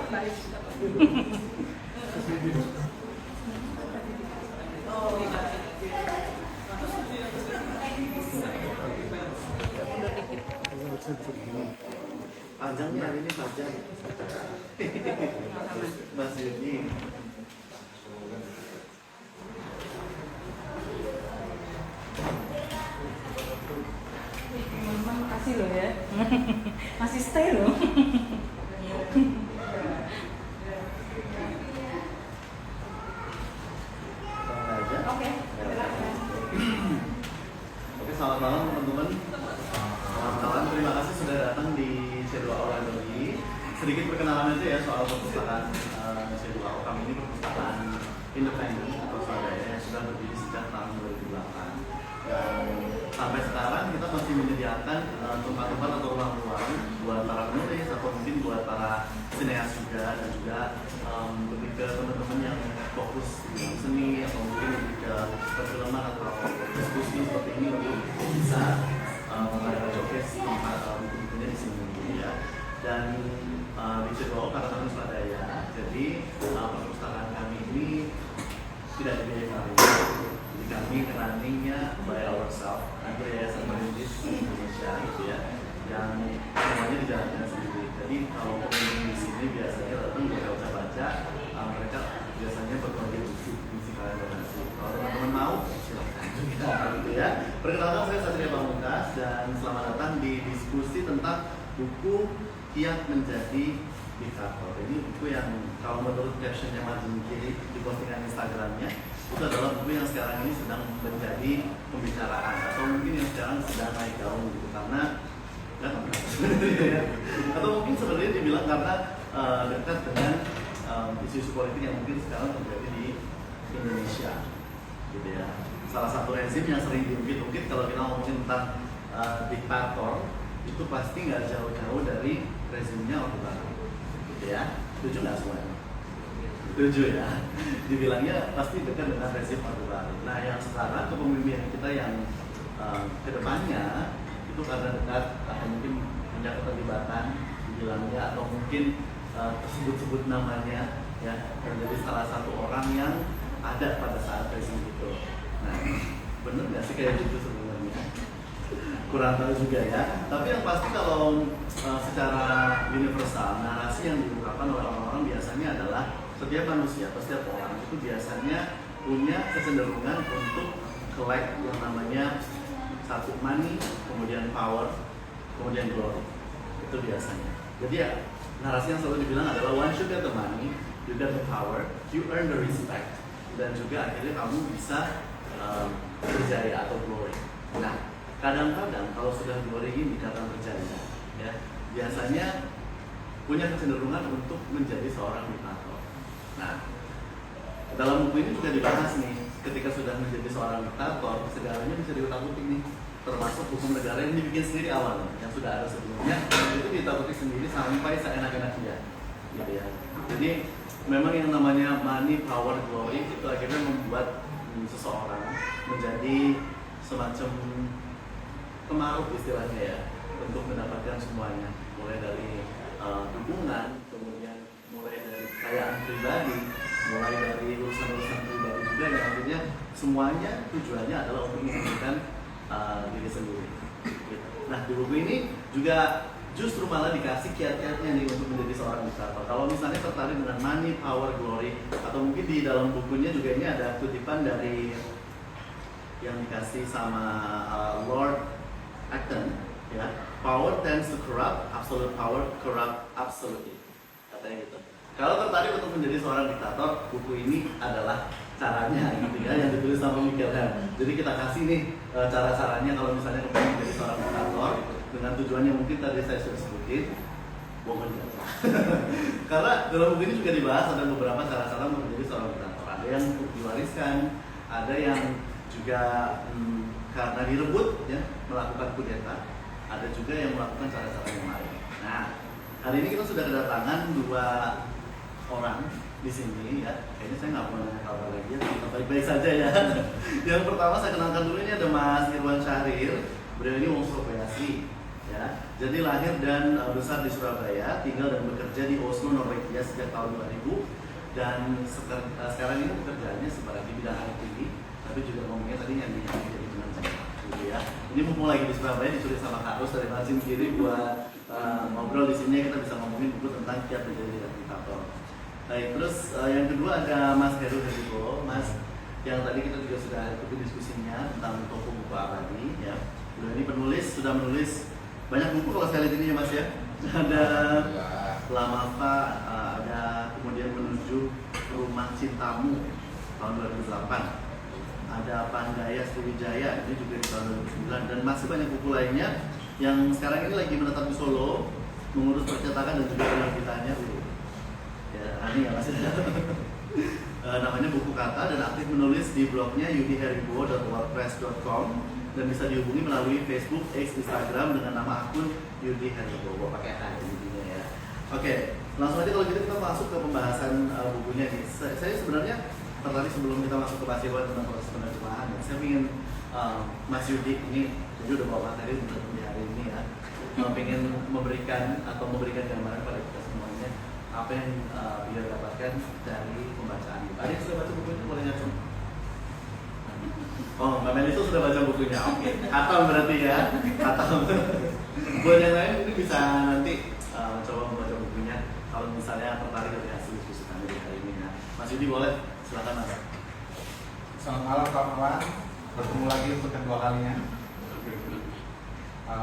Panjangnya hari ini panjang. Mas Yudi. Makasih loh ya. Masih stay loh. Oke, selamat malam teman-teman. Kawan-kawan, terima kasih sudah datang di C2O Library. Sedikit perkenalan aja ya soal perpustakaan C2O. Kami ini perpustakaan independen atau swadaya yang sudah berdiri sejak tahun 2008. Dan sampai sekarang kita masih menyediakan tempat-tempat atau ruang-ruang buat para penulis atau mungkin buat para sineas juga, dan juga lebih ke teman-teman yang fokus di seni atau mungkin lebih ke perfilman atau diskusi seperti ini untuk bisa mengadakan showcase buku-bukunya di sini ya. Dan di C2O karena kami swadaya, jadi perpustakaan kami ini tidak dibiayai. Jadi kami runningnya by ourselves, ada yayasan perintis Indonesia gitu ya, yang semuanya dijalankan sendiri. Jadi kalau pengunjung di sini biasanya datang baca-baca, mereka biasanya berkontribusi di kalian donasi. Kalau teman-teman mau, silakan juga gitu ya. Perkenalkan, saya Satria Pamungkas dan selamat datang di diskusi tentang buku Kiat Menjadi Diktator. Ini buku yang kalau menurut captionnya Margin kiri di postingan Instagramnya, itu adalah buku yang sekarang ini sedang menjadi pembicaraan atau mungkin yang sekarang sedang naik daun gitu, karena nggak tahu kenapa sebenarnya atau mungkin sebenarnya dibilang karena dekat dengan isu-isu politik yang mungkin sekarang terjadi di Indonesia gitu ya. Salah satu rezim yang sering diungkit-ungkit kalau kita ngomongin tentang diktator itu pasti nggak jauh-jauh dari rezimnya Orde Baru gitu ya. Setuju nggak semuanya? Setuju ya. Dibilangnya pasti dekat dengan rezim Orde Baru. Nah yang sekarang kepemimpinan kita yang kedepannya itu karena dekat atau mungkin punya keterlibatan dibilangnya atau mungkin tersebut-sebut namanya ya, menjadi salah satu orang yang ada pada saat rezim itu. Nah bener nggak sih kayak gitu sebenarnya? Kurang tahu juga ya. Tapi yang pasti kalau secara universal narasi yang diungkapkan oleh orang-orang biasanya adalah setiap manusia atau setiap orang itu biasanya punya kecenderungan untuk collect yang namanya satu money, kemudian power, kemudian glory. Itu biasanya. Jadi ya narasi yang selalu dibilang adalah once you get the money, you get the power, you earn the respect, dan juga akhirnya kamu bisa berjaya atau glory. Nah kadang-kadang kalau sudah glory ini dikatakan berjaya ya, biasanya punya kecenderungan untuk menjadi seorang diktator. Nah dalam buku ini juga dibahas nih, ketika sudah menjadi seorang diktator, segalanya bisa ditakuti nih, termasuk hukum negara yang dibikin sendiri awalnya, yang sudah ada sebelumnya, itu ditakuti sendiri sampai seenak-enaknya gitu ya. Jadi memang yang namanya money, power, glory itu akhirnya membuat seseorang menjadi semacam kemaruf istilahnya ya, untuk mendapatkan semuanya, mulai dari dukungan, kemudian mulai dari kekayaan pribadi, mulai dari urusan-urusan pribadi juga, yang akhirnya semuanya tujuannya adalah untuk menentukan diri sendiri. Nah di buku ini juga justru malah dikasih kiat-kiatnya nih untuk menjadi seorang diktator. Kalau misalnya tertarik dengan money, power, glory, atau mungkin di dalam bukunya juga ini ada kutipan dari yang dikasih sama Lord Acton ya, power tends to corrupt, absolute power corrupt absolutely, katanya gitu. Kalau tertarik untuk menjadi seorang diktator, buku ini adalah caranya gitu ya, yang ditulis sama Michael Hem. Jadi kita kasih nih cara-caranya kalau misalnya kepingin menjadi seorang diktator dengan tujuannya mungkin tadi saya sudah sebutin, bohong aja. Karena dalam buku ini juga dibahas ada beberapa cara-cara untuk menjadi seorang diktator. Ada yang untuk diwariskan, ada yang juga karena direbut ya, melakukan kudeta, ada juga yang melakukan cara-cara yang lain. Nah hari ini kita sudah kedatangan dua orang di sini ya. Kayaknya saya nggak mau nanya kabar lagi ya, kita baik-baik saja ya. Yang pertama saya kenalkan dulu, ini ada Mas Irwan Syahrir. Beliau ini wong Surabaya asli Ya, jadi lahir dan besar di Surabaya, tinggal dan bekerja di Oslo, Norwegia sejak tahun 2000 dan sekarang ini pekerjaannya sebagai di bidang IT, tapi juga ngomongnya tadi yang jadi pengajar gitu ya. Ini mumpung lagi di Surabaya disuruh sama Kak Ros dari Marsin Kiri buat ngobrol di sini, kita bisa ngomongin buku tentang kiat menjadi diktator. Baik, terus yang kedua ada Mas Heru Heribo, Mas yang tadi kita juga sudah ikuti diskusinya tentang toko buku abadi ya. Ini penulis sudah menulis banyak buku kalau saya lihat ini ya Mas ya. Ada Lamafa, ada kemudian Menuju Rumah Cintamu tahun 2008. Ada Pandaya Sriwijaya ini juga di tahun 2009 dan masih banyak buku lainnya yang sekarang ini lagi menetap di Solo mengurus percetakan dan juga penerbitannya ya, ini ya Mas. Namanya Buku Kata dan aktif menulis di blognya yudiheribo.wordpress.com dan bisa dihubungi melalui Facebook, X, Instagram dengan nama akun Yudi Heribo pakai H intinya ya. Oke, langsung aja kalau gitu kita masuk ke pembahasan bukunya nih. Saya sebenarnya tertarik sebelum kita masuk ke Pak Siwa tentang proses penerjemahan. Saya ingin Mas Yudi ini jadi udah bawa materi untuk di hari ini ya. Pengen memberikan gambaran pada kita semuanya apa yang dia dapatkan dari pembacaan itu. Ada yang sudah baca bukunya boleh nyata? Oh, Mbak Melisa sudah baca bukunya. Oke. Atau berarti ya. Atau buat yang lain ini bisa nanti coba membaca bukunya kalau misalnya tertarik dari hasil diskusi kami di hari ini ya. Mas Yudi boleh, silakan Mas. Selamat malam kawan-kawan, bertemu lagi untuk kedua kalinya.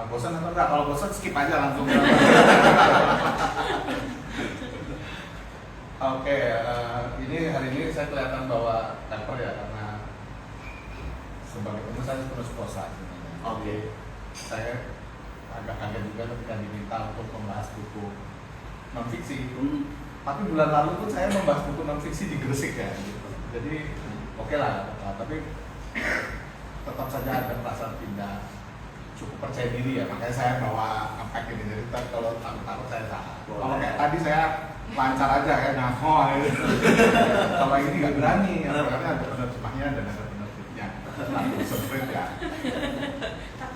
Bosan atau enggak? Kalau bosan skip aja langsung. Oke, ini hari ini saya kelihatan bawa paper ya karena sebagai penulis saya penulis prosa. Oke. Saya agak kaget juga ketika diminta untuk membahas buku non fiksi. Tapi bulan lalu pun saya membahas buku non fiksi di Gresik ya. Gitu. Jadi oke lah, tapi tetap saja ada perasaan tidak cukup percaya diri ya. Makanya saya bawa apa ini. Jadi kalau takut saya salah. Kalau kayak tadi saya lancar aja kayak ngaco gitu. Kalau ini nggak berani, karena ada penerjemahnya dan ada penerbitnya. Takut semprit ya.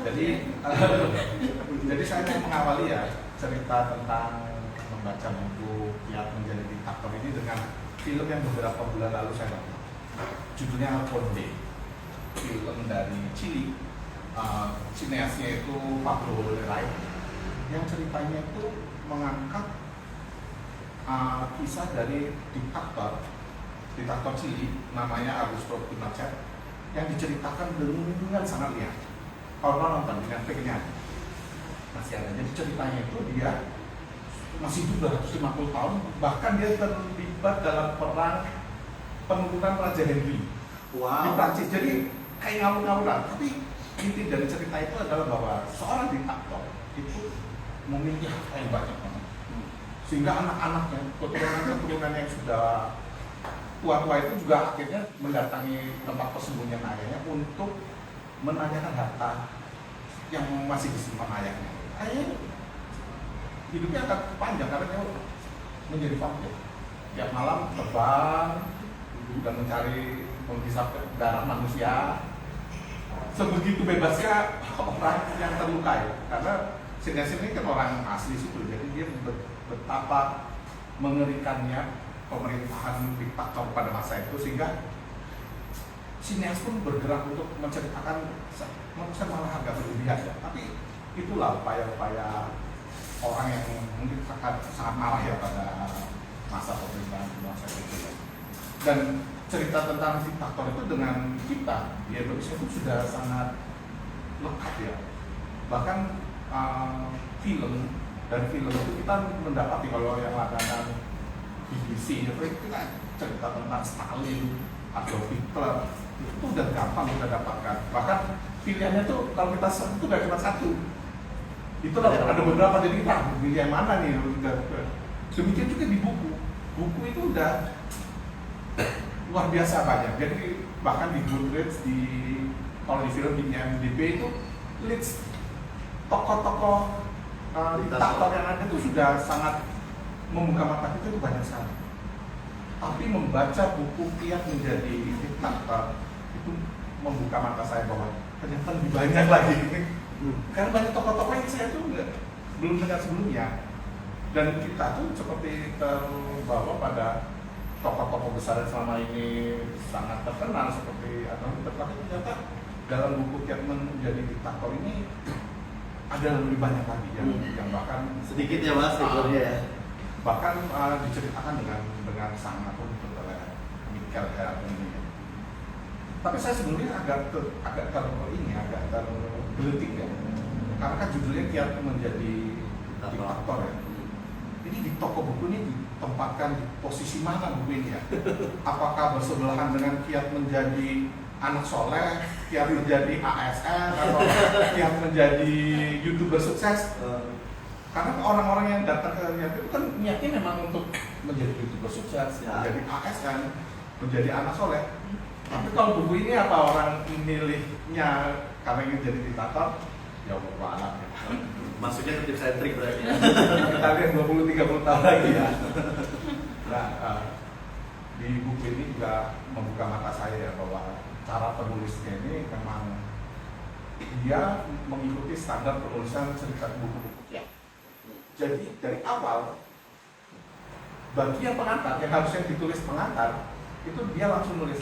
Jadi saya mau mengawali ya cerita tentang membaca buku Kiat Menjadi Diktator ini dengan film yang beberapa bulan lalu saya nonton. Judulnya Conde, film dari Chili. Sineasnya itu Pablo Larraín yang ceritanya itu mengangkat kisah dari diktator Chili namanya Augusto Pinochet yang diceritakan dengan sangat liar. Kalau nonton dengan Netflix-nya masih ada. Jadi ceritanya itu dia masih hidup 250 tahun, bahkan dia terlibat dalam perang penuntutan Raja Henry di Prancis. Jadi kayak ngawur-ngawuran, tapi inti dari cerita itu adalah bahwa seorang diktator itu memiliki harta yang banyak banget, sehingga anak-anaknya, keturunan yang sudah tua-tua itu juga akhirnya mendatangi tempat persembunyian ayahnya untuk menanyakan harta yang masih disimpan ayahnya. Ayahnya hidupnya akan panjang karena dia menjadi vampir. Tiap malam terbang dan mencari menghisap darah manusia. Sebegitu bebasnya orang yang terlukai, karena Sineas ini kan orang asli situ, jadi dia betapa mengerikannya pemerintahan diktator pada masa itu, sehingga Sineas pun bergerak untuk menceritakan, saya malah agak berlebihan ya, tapi itulah upaya-upaya orang yang mungkin sangat marah ya pada masa pemerintahan masa itu. Dan cerita tentang diktator itu dengan kita di Indonesia itu sudah sangat lekat ya. Bahkan dari film itu kita mendapati, kalau yang langganan BBC itu kita cerita tentang Stalin atau Hitler itu udah gampang kita dapatkan. Bahkan pilihannya tuh kalau kita search itu gak cuma satu. Itu ada beberapa, jadi kita pilih yang mana nih. Demikian juga di buku. Buku itu udah luar biasa banyak. Jadi bahkan di Goodreads, kalau di film di IMDb itu list tokoh-tokoh diktator yang ada itu sudah sangat membuka mata kita, itu banyak sekali. Tapi membaca buku Kiat Menjadi Diktator itu membuka mata saya bahwa ternyata lebih banyak lagi Karena banyak tokoh-tokoh yang saya tuh belum dengar sebelumnya. Dan kita tuh seperti terbawa pada tokoh-tokoh besar yang selama ini sangat terkenal seperti Adolf Hitler, tapi ternyata dalam buku Kiat Menjadi Diktator ini ada lebih banyak lagi yang bahkan Sedikit ya Mas, fiturnya ya. bahkan diceritakan dengan sangat runtut oleh Michael Herr ini. Tapi saya sebenarnya agak tergelitik ya, karena kan judulnya Kiat Menjadi Diktator ya. Ini di toko buku ini ditempatkan di posisi mana buku ini ya? Apakah bersebelahan dengan Kiat Menjadi Anak Soleh, Kiat Menjadi ASN, atau Kiat Menjadi YouTuber sukses? Karena orang-orang yang datang ke Kiat itu kan niatnya memang untuk menjadi YouTuber sukses, menjadi ASN, menjadi anak soleh. Tapi kalau buku ini apa orang milihnya karena ingin jadi diktator? Ya Allah ya. Maksudnya ke tips and trick berarti. Kita lihat 20-30 tahun lagi ya. Nah, di buku ini juga membuka mata saya ya bahwa cara penulisnya ini memang dia mengikuti standar penulisan cerita buku-buku. Ya. Jadi dari awal bagian pengantar yang harusnya ditulis pengantar itu dia langsung nulis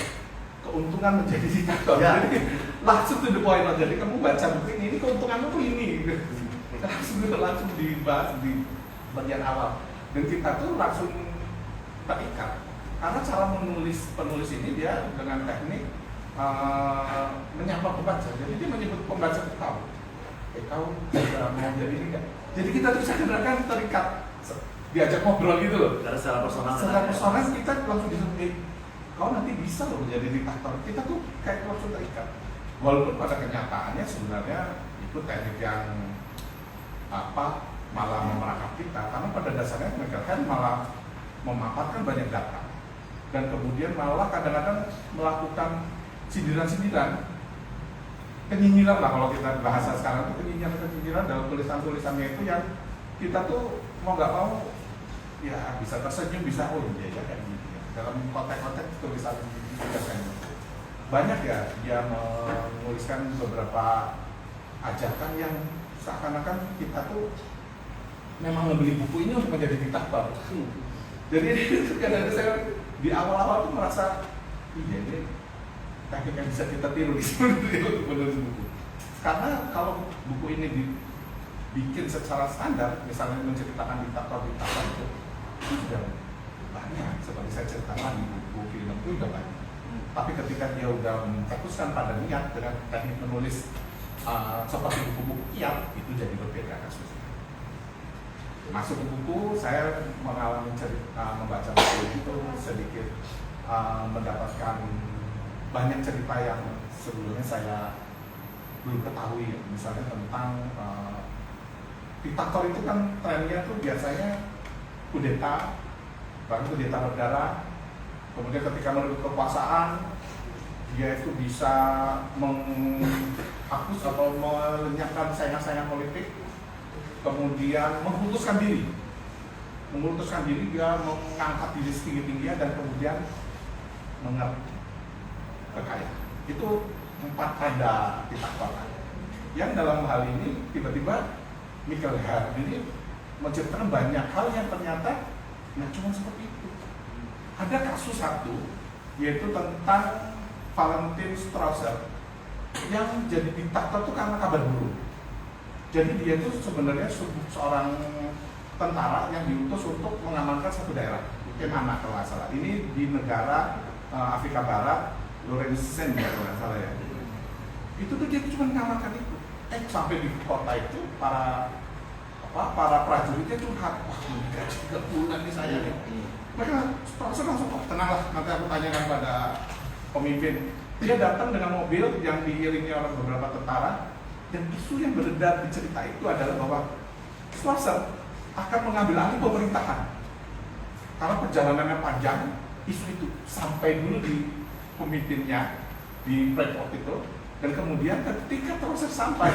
keuntungan menjadi diktator. Ya. Jadi langsung to the point. Jadi kamu baca buku ini keuntunganmu tuh ini. Langsung dibahas di bagian awal, dan kita tuh langsung terikat karena cara penulis ini dia dengan teknik menyapa pembaca. Jadi dia menyebut pembaca itu tahu mau jadi ini kan. Jadi kita tuh seakan-akan terikat, diajak ngobrol gitu loh. Karena secara personal. Secara personal kita langsung disebut, kau nanti bisa loh menjadi diktator. Kita tuh kayak langsung terikat. Walaupun pada kenyataannya sebenarnya itu teknik yang malah memerangkap kita, karena pada dasarnya mereka kan malah memaparkan banyak data dan kemudian malah kadang-kadang melakukan sindiran-sindiran, kenyinyiran lah kalau kita bahasa sekarang itu kenyinyiran dalam tulisan-tulisannya itu yang kita tuh mau nggak mau ya bisa tersenyum, bisa ya kayak gitu ya. Dalam konteks-konteks tulisan banyak ya dia menuliskan beberapa ajakan yang seakan-akan kita tuh memang membeli buku ini untuk menjadi diktator. Jadi kadang-kadang saya di awal-awal tuh merasa iya ini teknik yang bisa kita tiru di sini untuk menulis buku. Karena kalau buku ini dibikin secara standar, misalnya menceritakan diktator-diktator itu sudah banyak. Seperti saya ceritakan di buku film itu sudah banyak. Tapi ketika dia udah memfokuskan pada niat dengan teknik menulis seperti buku-buku Kiat, itu jadi berbeda kasusnya. Masuk ke buku, saya mengalami membaca buku itu sedikit mendapatkan banyak cerita yang sebelumnya saya belum ketahui. Misalnya tentang diktator itu kan trennya tuh biasanya kudeta, bahkan kudeta berdarah. Kemudian ketika merebut kekuasaan, dia itu bisa menghapus atau melenyapkan saingan-saingan politik, kemudian memutuskan diri dia mengangkat diri setinggi-tingginya dan kemudian kekayaan. Itu 4 tanda diktator. Yang dalam hal ini tiba-tiba Michael Herr ini menceritakan banyak hal yang ternyata nggak cuma seperti itu. Ada kasus satu yaitu tentang Valentin Strauser yang jadi diktator itu karena kabar burung. Jadi dia itu sebenarnya seorang tentara yang diutus untuk mengamankan satu daerah, mana kalau nggak salah. Ini di negara Afrika Barat, Lorenzen ya kalau nggak salah ya. Itu tuh dia cuma mengamankan itu. Sampai di kota itu para prajuritnya curhat, wah gaji 3 bulan nih saya nih. Mereka langsung tenanglah, nanti aku tanyakan pada pemimpin. Dia datang dengan mobil yang diiringi oleh beberapa tentara, dan isu yang beredar di cerita itu adalah bahwa Strauser akan mengambil alih pemerintahan. Karena perjalanannya panjang, isu itu sampai dulu di pemimpinnya di Frankfurt itu, dan kemudian ketika Strauser sampai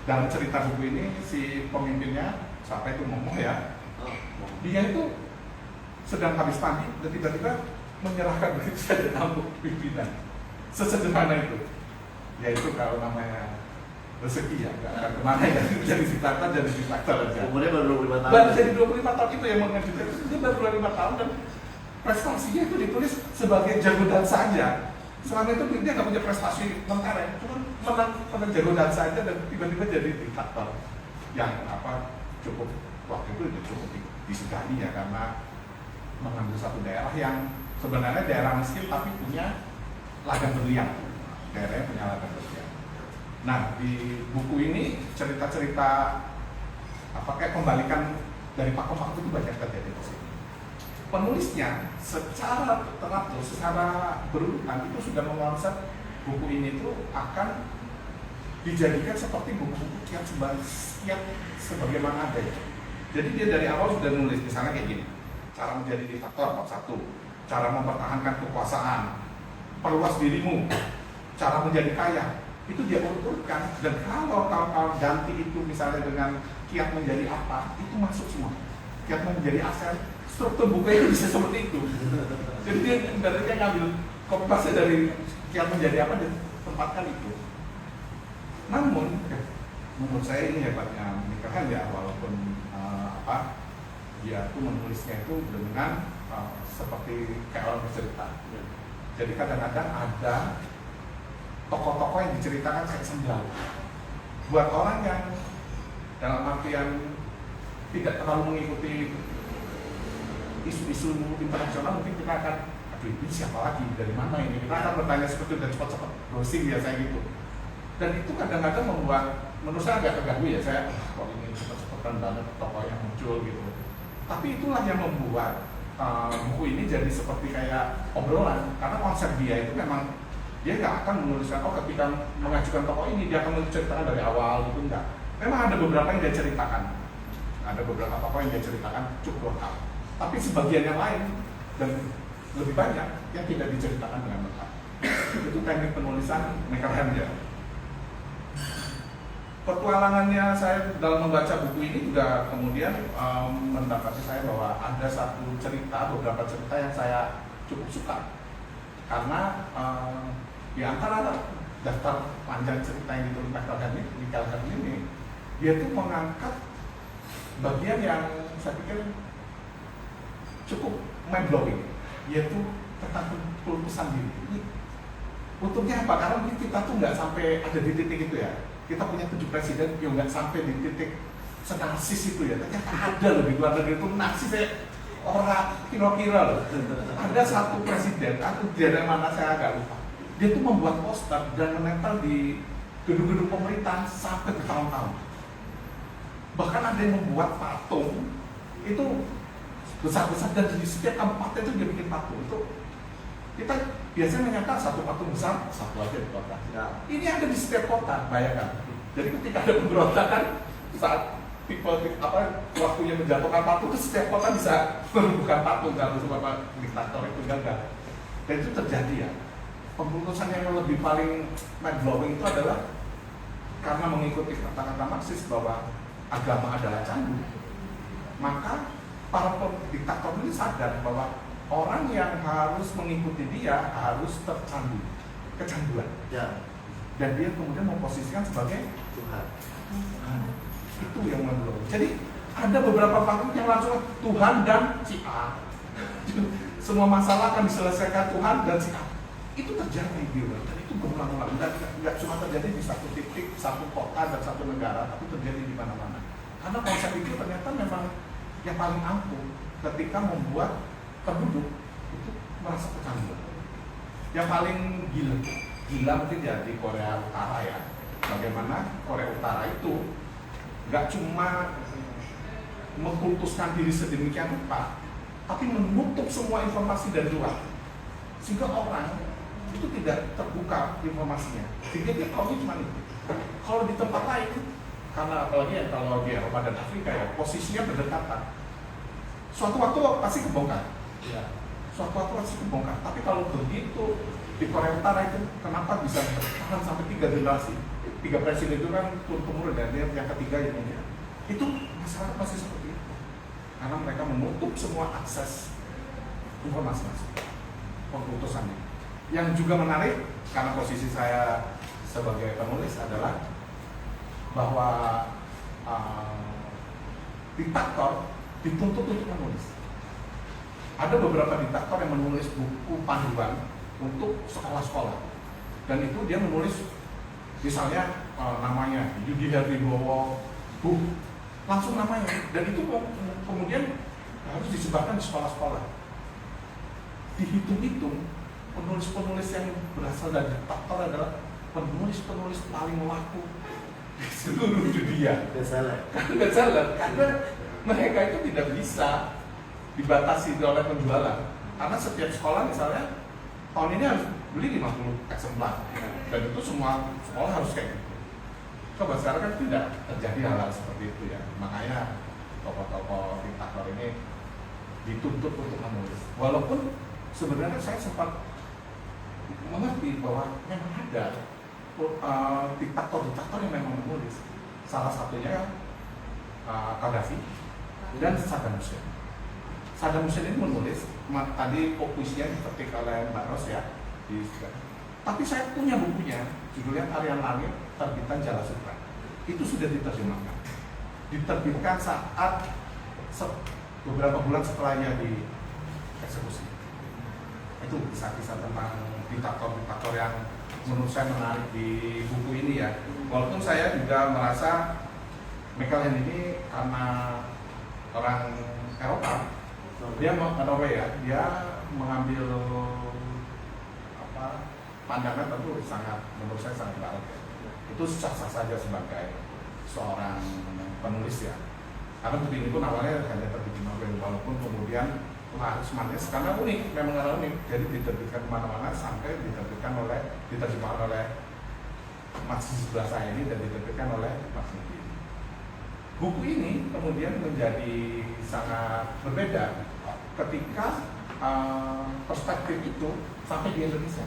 dalam cerita buku ini si pemimpinnya sampai itu ngomong ya, dia itu sedang habis mandi dan tiba-tiba menyerahkan begitu saja tampuk pimpinan. Sesederhana itu. Yaitu kalau namanya rezeki ya, nggak akan kemana ya, jadi diktator aja. Umurnya baru 25 tahun. Baru jadi 25 tahun itu yang mengajukan, dia baru 25 tahun dan prestasinya itu ditulis sebagai jago dansa saja. Selama itu dia nggak punya prestasi tentara, cuma menang jago dansa saja dan tiba-tiba jadi diktator yang cukup waktu itu cukup disegani ya, karena mengambil satu daerah yang sebenarnya daerah miskin tapi punya ladang berlian, daerahnya punya ladang berlian. Nah, di buku ini cerita-cerita kayak pembalikan dari pakem-pakem itu banyak terjadi di sini. Penulisnya secara teratur, secara berurutan itu sudah mengonsep buku ini itu akan dijadikan seperti buku-buku kiat sebagaimana ada ya. Jadi dia dari awal sudah nulis misalnya kayak gini, cara menjadi diktator bab 1, cara mempertahankan kekuasaan, perluas dirimu, cara menjadi kaya. Itu dia urut-urutkan, dan kalau ganti itu misalnya dengan kiat menjadi apa, itu masuk semua. Kiat menjadi aset, struktur buku itu bisa seperti itu. Jadi dia ngambil copy paste dari kiat menjadi apa dan tempatkan itu. Namun menurut saya ini hebatnya Mikael ya, walaupun dia tuh menulisnya itu dengan seperti kayak orang bercerita. Jadi kadang-kadang ada tokoh-tokoh yang diceritakan kayak semblau. Buat orang yang dalam artian tidak terlalu mengikuti isu-isu internasional, mungkin kita akan, aduh ini siapa lagi, dari mana ini? Kita akan bertanya seperti itu dan cepat-cepat browsing biasanya gitu. Dan itu kadang-kadang membuat, menurut saya agak terganggu ya, saya kok ini cepat-cepatan banget tokoh yang muncul gitu. Tapi itulah yang membuat buku ini jadi seperti kayak obrolan, karena konsep dia itu memang dia nggak akan menuliskan ketika mengajukan tokoh ini dia akan menceritakan dari awal gitu, enggak. Memang ada beberapa yang dia ceritakan, ada beberapa tokoh yang dia ceritakan cukup lengkap, tapi sebagian yang lain dan lebih banyak yang tidak diceritakan dengan lengkap. Itu teknik penulisan Mikael ya. Petualangannya saya dalam membaca buku ini juga kemudian mendapati saya bahwa ada satu cerita, beberapa cerita yang saya cukup suka, karena di antara daftar panjang cerita yang ditulis Mikael ini, dia tuh mengangkat bagian yang saya pikir cukup mind blowing, yaitu tentang kelulusan diri. Untungnya apa? Karena mungkin kita tuh nggak sampai ada di titik itu ya. Kita punya 7 presiden yang nggak sampai di titik senarsis itu ya. Ternyata ada loh di luar negeri itu narsis orang kira-kira loh. Ada satu presiden, atau daerah mana saya agak lupa. Dia tuh membuat poster dan menempel di gedung-gedung pemerintahan sampai bertahun-tahun. Bahkan ada yang membuat patung itu besar-besar dan di setiap kabupaten itu dia bikin patung. Itu kita biasanya menyangka satu patung besar, satu aja di kota. Ya. Ini ada di setiap kota, bayangkan. Jadi ketika ada pemberontakan saat waktunya menjatuhkan patung, itu setiap kota bisa membuka patung kalau sebab diktator itu gagal. Dan itu terjadi ya. Pembunuhan yang lebih paling mind blowing itu adalah karena mengikuti kata-kata Marxis bahwa agama adalah candu. Maka para diktator ini sadar bahwa orang yang harus mengikuti dia harus kecanduan. Ya. Dan dia kemudian memposisikan sebagai Tuhan. Itu yang mind-blowing. Jadi ada beberapa patung yang langsung Tuhan dan si A. Semua masalah akan diselesaikan Tuhan dan si A. Itu terjadi di luar, dan itu berulang-ulang. Dan nggak cuma terjadi di satu titik, satu kota dan satu negara, tapi terjadi di mana-mana. Karena konsep itu ternyata memang yang paling ampuh ketika membuat penduduk itu merasa kecanduan. Yang paling gila mungkin ya di Korea Utara ya. Bagaimana Korea Utara itu nggak cuma mengkultuskan diri sedemikian rupa, tapi menutup semua informasi dari luar, sehingga orang itu tidak terbuka informasinya. Sehingga dia tahu cuma itu. Kalau di tempat lain, karena apalagi yang kalau di Eropa dan Afrika ya, posisinya berdekatan. Suatu waktu pasti kebongkar. Ya. Suatu waktu pasti kebongkar. Tapi kalau begitu di Korea Utara itu kenapa bisa bertahan sampai 3 generasi? 3 presiden itu kan turun-temurun dan yang ketiga ini. Itu masyarakat masih seperti itu. Karena mereka menutup semua akses informasi masuk. Pengkultusannya. Yang juga menarik karena posisi saya sebagai penulis adalah bahwa diktator dituntut untuk menulis. Ada beberapa diktator yang menulis buku panduan untuk sekolah-sekolah, dan itu dia menulis misalnya namanya Yudi Herwibowo, langsung namanya, dan itu kemudian harus disebarkan di sekolah-sekolah. Dihitung-hitung, penulis-penulis yang berasal dari diktator adalah penulis-penulis paling laku di seluruh dunia. Nggak salah, karena mereka itu tidak bisa dibatasi oleh penjualan, karena setiap sekolah misalnya tahun ini harus beli 50 eksemplar, dan itu semua sekolah harus kayak gitu. Coba sekarang kan tidak terjadi hal-hal seperti itu ya, makanya tokoh-tokoh diktator ini dituntut untuk menulis. Walaupun sebenarnya saya sempat mengerti bahwa memang ada diktator-diktator yang memang menulis. Salah satunya Gaddafi dan Saddam Hussein. Saddam Hussein ini menulis, tadi puisinya diketik oleh Mbak Ros ya. Tapi saya punya bukunya, judulnya Tarian Langit, terbitan Jala Sutra. Itu sudah diterjemahkan. Diterbitkan saat beberapa bulan setelahnya dieksekusi. Itu kisah-kisah tentang diktator-diktator yang menurut saya menarik di buku ini ya. Walaupun saya juga merasa Michael ini karena orang Eropa, dia dia mengambil pandangan tentu sangat, menurut saya sangat baik. Itu sah-sah saja sebagai seorang penulis ya. Karena buku ini pun awalnya hanya terbit di Nobel, walaupun kemudian harus manis karena unik, memang karena unik. Jadi diterbitkan kemana-mana sampai diterjemahkan oleh Mas sebelah saya ini dan diterbitkan oleh Mas Niki. Buku ini kemudian menjadi sangat berbeda ketika perspektif itu sampai di Indonesia.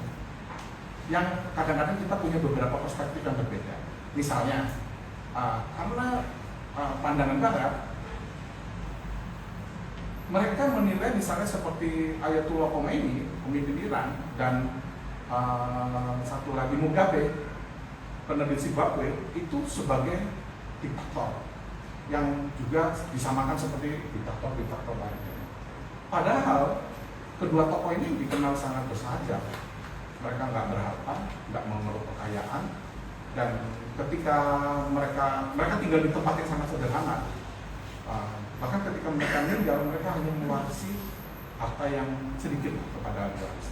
Yang kadang-kadang kita punya beberapa perspektif yang berbeda. Misalnya, karena pandangan Barat, mereka menilai misalnya seperti Ayatollah Khomeini, pemimpin Iran, dan satu lagi Mugabe, penerbit Zimbabwe, itu sebagai diktator yang juga disamakan seperti diktator-diktator lainnya. Padahal kedua tokoh ini dikenal sangat bersahaja. Mereka nggak berharta, nggak mengeruk kekayaan, dan ketika mereka tinggal di tempat yang sangat sederhana. Bahkan ketika mereka meninggal, mereka hanya mewarisi harta yang sedikit kepada waris.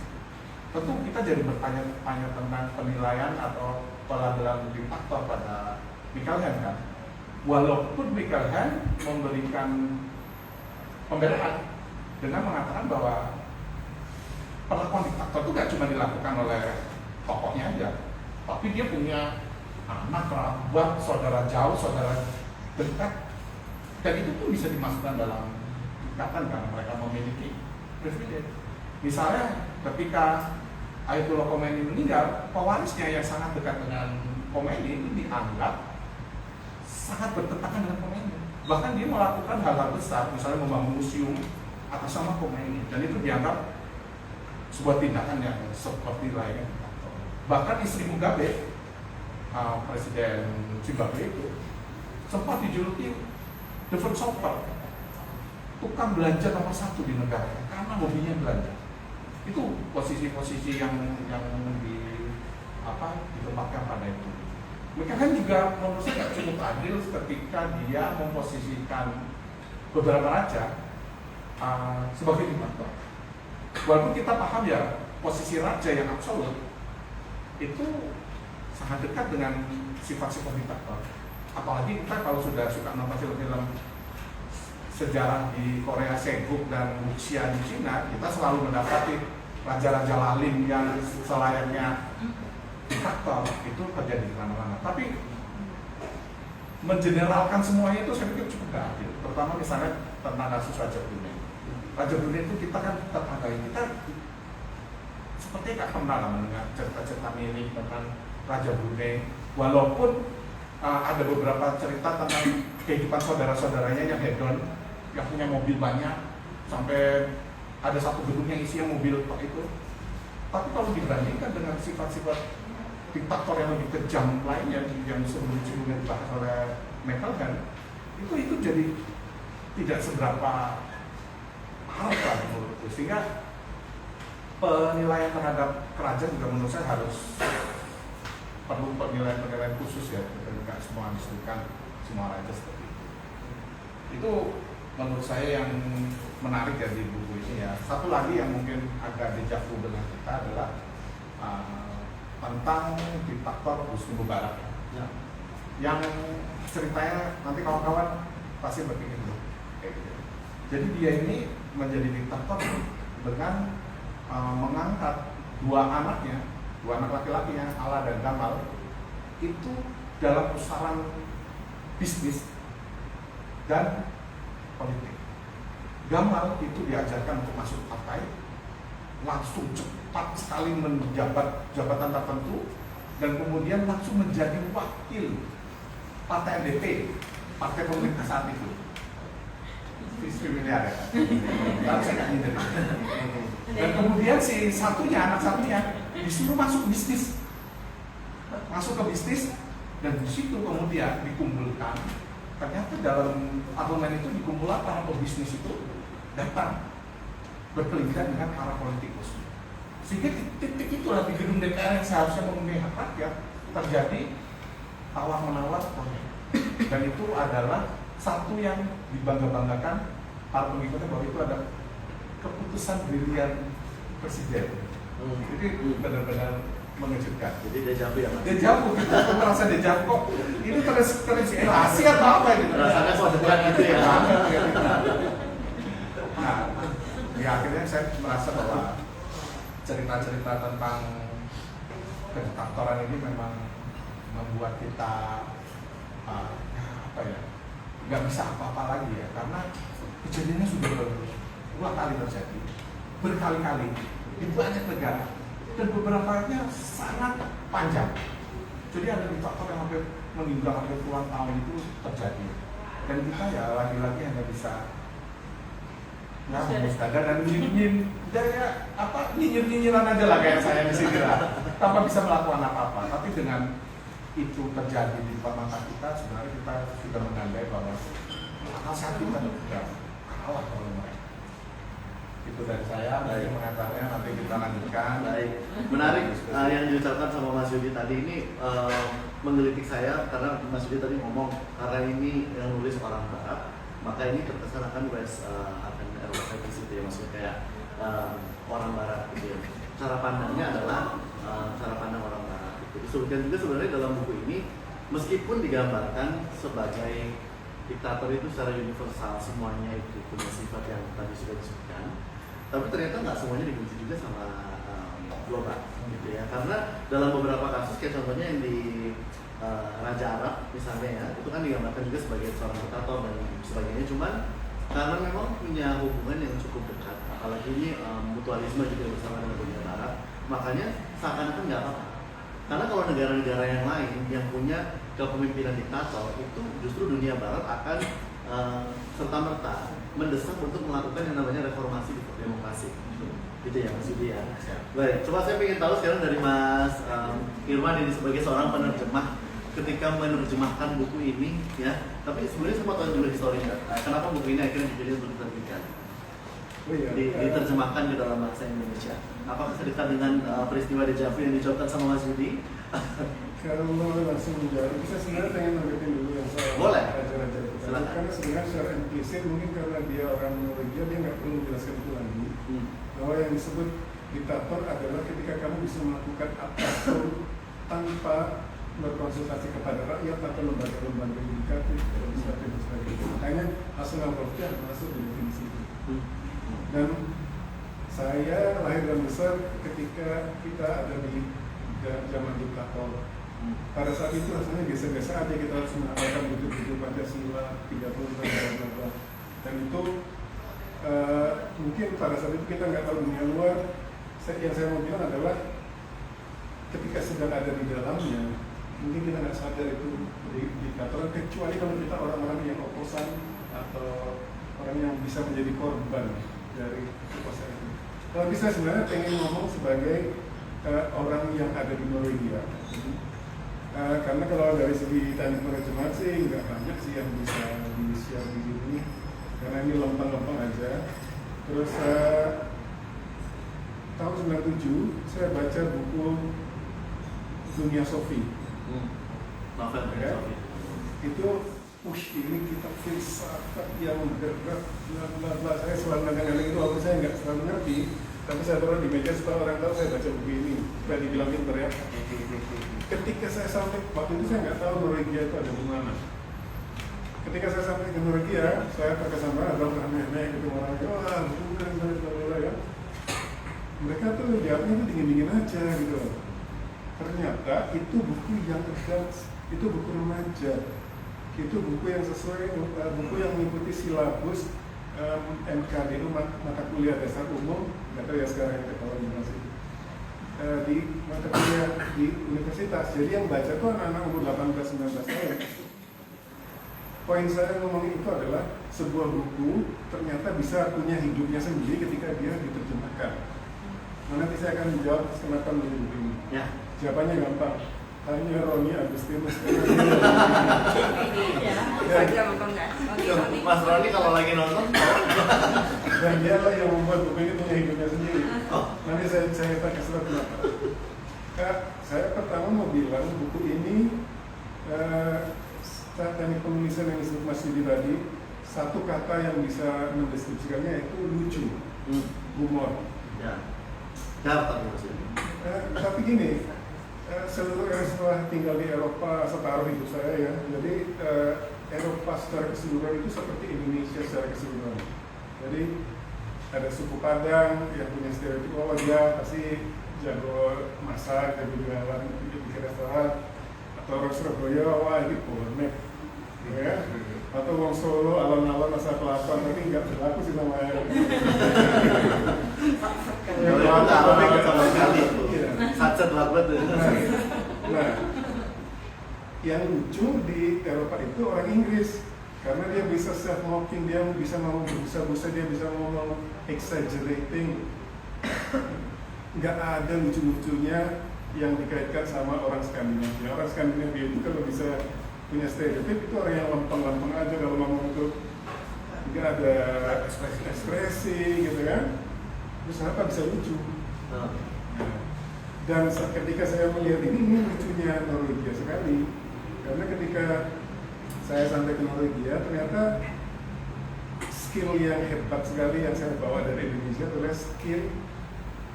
Tentu kita jadi bertanya-tanya tentang penilaian atau pelabelan diktator pada Michael Hen kan. Walaupun Michael Hen memberikan pembelaan dengan mengatakan bahwa perlakuan diktator itu gak cuma dilakukan oleh tokohnya aja, tapi dia punya anak, kerabat, saudara jauh, saudara dekat, dan itu pun bisa dimasukkan dalam ikatan karena mereka memiliki presiden. Misalnya ketika Ayatollah Khomeini meninggal, pewarisnya yang sangat dekat dengan Khomeini itu dianggap sangat bertentangan dengan Khomeini. Bahkan dia melakukan hal-hal besar, misalnya membangun museum atas nama Khomeini, dan itu dianggap sebuah tindakan yang seperti lainnya. Bahkan istri Mugabe, presiden Zimbabwe itu, sempat dijuluki the first shopper, tukang belanja nomor 1 di negara karena hobinya belanja. Itu posisi-posisi yang ditempatkan pada itu. Mereka kan juga menurut saya cukup adil ketika dia memposisikan beberapa raja sebagai diktator. Walaupun kita paham ya posisi raja yang absolut itu sangat dekat dengan sifat-sifat diktator. Apalagi kita kalau sudah suka nonton film-film sejarah di Korea Seguk dan Wuxia di Cina, kita selalu mendapati raja-raja lalim yang selayaknya diktator itu terjadi di mana-mana. Tapi mengeneralkan semuanya itu saya pikir cukup gak adil. Terutama misalnya tentang kasus Raja Brunei. Raja Brunei itu kita kan tetangga, kita seperti gak pernah mendengar cerita-cerita milik tentang Raja Brunei. Walaupun ada beberapa cerita tentang kehidupan saudara-saudaranya yang hedon, yang punya mobil banyak, sampai ada satu gedung yang isinya mobil itu. Tapi kalau dibandingkan dengan sifat-sifat diktator yang lebih kejam lainnya yang sebelum-sebelumnya dibahas oleh Michael kan, itu jadi tidak seberapa hal lah menurutku, sehingga penilaian terhadap kerajaan juga menurut saya harus perlu penilaian khusus ya, nggak semua disebutkan semua raja seperti itu. Itu menurut saya yang menarik ya di buku ini ya. Satu lagi yang mungkin agak dejavu dengan kita adalah tentang diktator Husni Mubarak ya. Yang ceritanya nanti kawan-kawan pasti berpikir dulu kayak gitu. Jadi dia ini menjadi diktator dengan mengangkat dua anak laki-lakinya, Ala dan Gamal, itu dalam pusaran bisnis dan politik. Gamal itu diajarkan untuk masuk partai, langsung cepat sekali menjabat jabatan tertentu, dan kemudian langsung menjadi wakil partai NDP, partai pemerintah saat itu. Istri miliar ya. Tapi saya nggak nyindir. Dan kemudian anak satunya disuruh masuk bisnis, masuk ke bisnis, dan di situ kemudian dikumpulkan. Ternyata dalam argumen itu dikumpulkan para pebisnis itu datang berkelindan dengan para politikus. Sehingga titik itulah di gedung DPR yang seharusnya memenuhi hak rakyat terjadi tawar-menawar proyek. Dan itu adalah satu yang dibangga-banggakan para pengikutnya bahwa itu ada keputusan brilian presiden. Jadi benar-benar mengejutkan. Jadi dejavu ya Mas? Dejavu, kita merasa dejavu kok. Ini terinspirasi atau apa ini? Rasanya kok dekat gitu ya? Nah, ya akhirnya saya merasa bahwa cerita-cerita tentang kediktatoran ini memang membuat kita nggak bisa apa-apa lagi ya, karena kejadiannya sudah berulang kali terjadi, berkali-kali di banyak negara, dan beberapanya sangat panjang. Jadi ada diktator yang hampir meninggal hampir puluhan tahun itu terjadi, dan kita ya lagi-lagi hanya bisa mustada dan nyinyir-nyinyiran aja lah kayak saya di sini lah, tanpa bisa melakukan apa-apa. Tapi dengan itu terjadi di depan mata kita, sebenarnya kita sudah menandai bahwa akal sehat kita sudah kalah kalau mereka. Itu dari saya, dari pengantarnya nanti kita lanjutkan. Baik, menarik yang diucapkan sama Mas Yudi tadi ini menggelitik saya, karena Mas Yudi tadi ngomong karena ini yang nulis orang Barat, maka ini terkesan akan Eropa gitu ya, maksudnya kayak orang Barat gitu ya. Cara pandangnya adalah cara pandang orang Barat. Disebutkan juga sebenarnya dalam buku ini, meskipun digambarkan sebagai diktator itu secara universal, semuanya itu punya sifat yang tadi sudah disebutkan, tapi ternyata nggak semuanya dibenci juga sama global gitu ya. Karena dalam beberapa kasus kayak contohnya yang di Raja Arab misalnya ya, itu kan digambarkan juga sebagai seorang diktator dan sebagainya, cuman karena memang punya hubungan yang cukup dekat, apalagi ini mutualisme juga bersama dengan dunia Barat, makanya seakan-akan nggak apa-apa. Karena kalau negara-negara yang lain yang punya kepemimpinan diktator, itu justru dunia Barat akan serta-merta mendesak untuk melakukan yang namanya reformasi di demokrasi. Gitu ya Mas Yudi ya. Baik, coba saya ingin tahu sekarang dari Mas Irwan ini sebagai seorang penerjemah, ketika menerjemahkan buku ini ya. Tapi sebenarnya saya mau tahu dulu historinya. Kenapa buku ini akhirnya dipilih untuk diterbitkan? Diterjemahkan ke dalam bahasa Indonesia. Apakah sedekat dengan peristiwa dejavu yang diucapkan sama Mas Yudi? Kalau mau langsung menjawab, bisa sebenarnya pengen nambahin dulu yang soal Boleh. raja-raja itu. Karena sebenarnya secara implisit mungkin karena dia orang Norwegia, dia nggak perlu menjelaskan itu lagi. Bahwa yang disebut diktator adalah ketika kamu bisa melakukan apapun tanpa berkonsultasi kepada rakyat atau lembaga-lembaga yudikatif, legislatif dan sebagainya. Makanya Arsenal Profit masuk di definisi itu. Dan saya lahir dan besar ketika kita ada di zaman diktator. Pada saat itu rasanya biasa-biasa aja, kita harus mengamalkan betul-betul Pancasila 30 bla. Dan itu mungkin pada saat itu kita nggak tahu dunia luar. Yang saya mau bilang adalah ketika sedang ada di dalamnya, mungkin kita nggak sadar itu diktator, kecuali kalau kita orang-orang yang oposan atau orang yang bisa menjadi korban dari kekuasaan itu. Kalau bisa sebenarnya pengen ngomong sebagai orang yang ada di Norwegia. Karena kalau dari segi teknik manajemen sih nggak banyak sih yang bisa di-share di sini, karena ini lempeng-lempeng aja. Terus tahun 97 saya baca buku Dunia Sofi. Novel Ya. Sofi. Itu ini kitab filsafat yang berat, bla bla. Saya selalu nanya-nanya itu, walaupun saya nggak selalu ngerti, tapi saya taruh di meja supaya orang tahu saya baca buku ini, supaya dibilang pinter ya. Ketika saya sampai, waktu itu saya nggak tahu Norwegia itu ada di mana. Ketika saya sampai ke Norwegia, saya terkesan banget, ada nenek gitu, orang wah bukan bla ya. Mereka tuh jawabnya itu dingin-dingin aja gitu. Ternyata itu buku yang advance, itu buku remaja, itu buku yang sesuai, buku yang mengikuti silabus MKDU, mata kuliah dasar umum, nggak tahu ya sekarang yang ketahuan masih di mata kuliah di universitas. Jadi yang baca tuh anak-anak umur 18-19 tahun. Poin saya ngomong itu adalah sebuah buku ternyata bisa punya hidupnya sendiri ketika dia diterjemahkan. Nah, nanti saya akan jawab kenapa milih buku ini. Ya. Jawabannya gampang. Hanya Roni Agustinus. Mas Roni kalau lagi nonton, Dan dia lah yang membuat buku ini punya hidupnya sendiri. Oh. Nanti saya tanya sesuatu kenapa. Saya pertama mau bilang buku ini teknik penulisan yang disebut Mas Yudi tadi, satu kata yang bisa mendeskripsikannya itu lucu, humor. ya, dapat maksudnya. Tapi gini, setelah tinggal di Eropa separuh hidup saya ya, jadi Eropa secara keseluruhan itu seperti Indonesia secara keseluruhan. Jadi ada suku Padang yang punya stereotip, oh dia pasti jago masak, jago jualan, bikin restoran. Atau orang Surabaya, wah ini bonek, ya. Atau orang Solo, alon-alon asal kelapa, tapi nggak berlaku sih namanya. Kalau itu nggak alon-alon sama sekali. Iya. Satset lakbet. Nah, yang lucu di Eropa itu orang Inggris, karena dia bisa self-mocking, dia bisa ngomong berbusa-busa, dia bisa ngomong exaggerating. Nggak ada lucu-lucunya yang dikaitkan sama orang Skandinavia. Orang Skandinavia itu kalau bisa punya stereotip itu orang yang lempeng-lempeng aja kalau ngomong itu, nggak ada ekspresi gitu kan. Terus apa bisa lucu? Dan ketika saya melihat ini lucunya Norwegia sekali, karena ketika saya sampai ke Norwegia ternyata skill yang hebat sekali yang saya bawa dari Indonesia adalah skill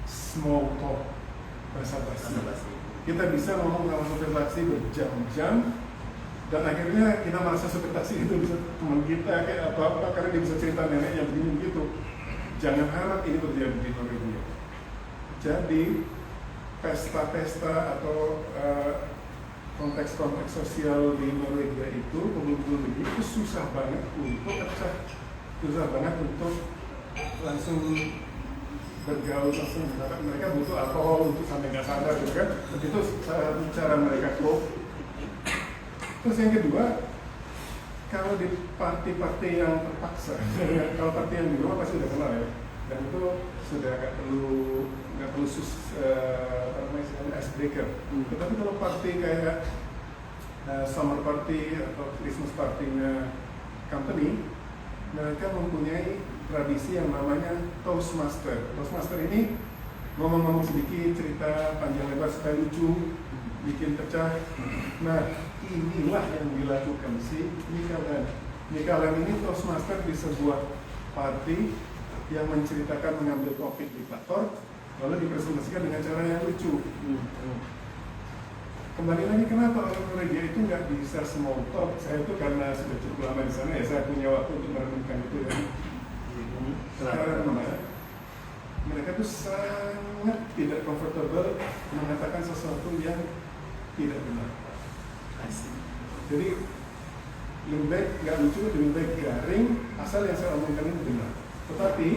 small talk, basa-basi. Kita bisa ngomong sama supir taksi berjam-jam, dan akhirnya kita merasa supir taksi itu bisa teman kita kayak apa-apa karena dia bisa cerita neneknya begini begitu. Jangan harap ini terjadi di Norwegia. Jadi pesta-pesta atau konteks-konteks sosial di Norwegia itu, kumpul-kumpul itu susah banget untuk pecah, susah banget untuk langsung bergaul langsung. Mereka butuh alkohol untuk sampai nggak sadar gitu kan. Itu cara mereka cope. Terus yang kedua, kalau di party-party yang terpaksa, kalau party yang di rumah pasti udah kenal ya, dan itu sudah nggak perlu icebreaker. Tetapi kalau party kayak summer party atau Christmas party-nya company, mereka mempunyai tradisi yang namanya Toastmaster. Toastmaster ini ngomong-ngomong sedikit, cerita panjang lebar supaya lucu, bikin pecah. Nah, inilah yang dilakukan si Mikael. Mikael ini Toastmaster di sebuah party yang menceritakan mengambil topik diktator, lalu dipresentasikan dengan cara yang lucu. Kembali lagi, kenapa orang Norwegia itu nggak bisa small talk? Saya itu karena sudah cukup lama di sana ya, saya punya waktu untuk merenungkan itu ya. Karena mereka tuh sangat tidak comfortable mengatakan sesuatu yang tidak benar. Jadi lebih baik nggak lucu, lebih baik garing, asal yang saya omongkan itu benar. Tetapi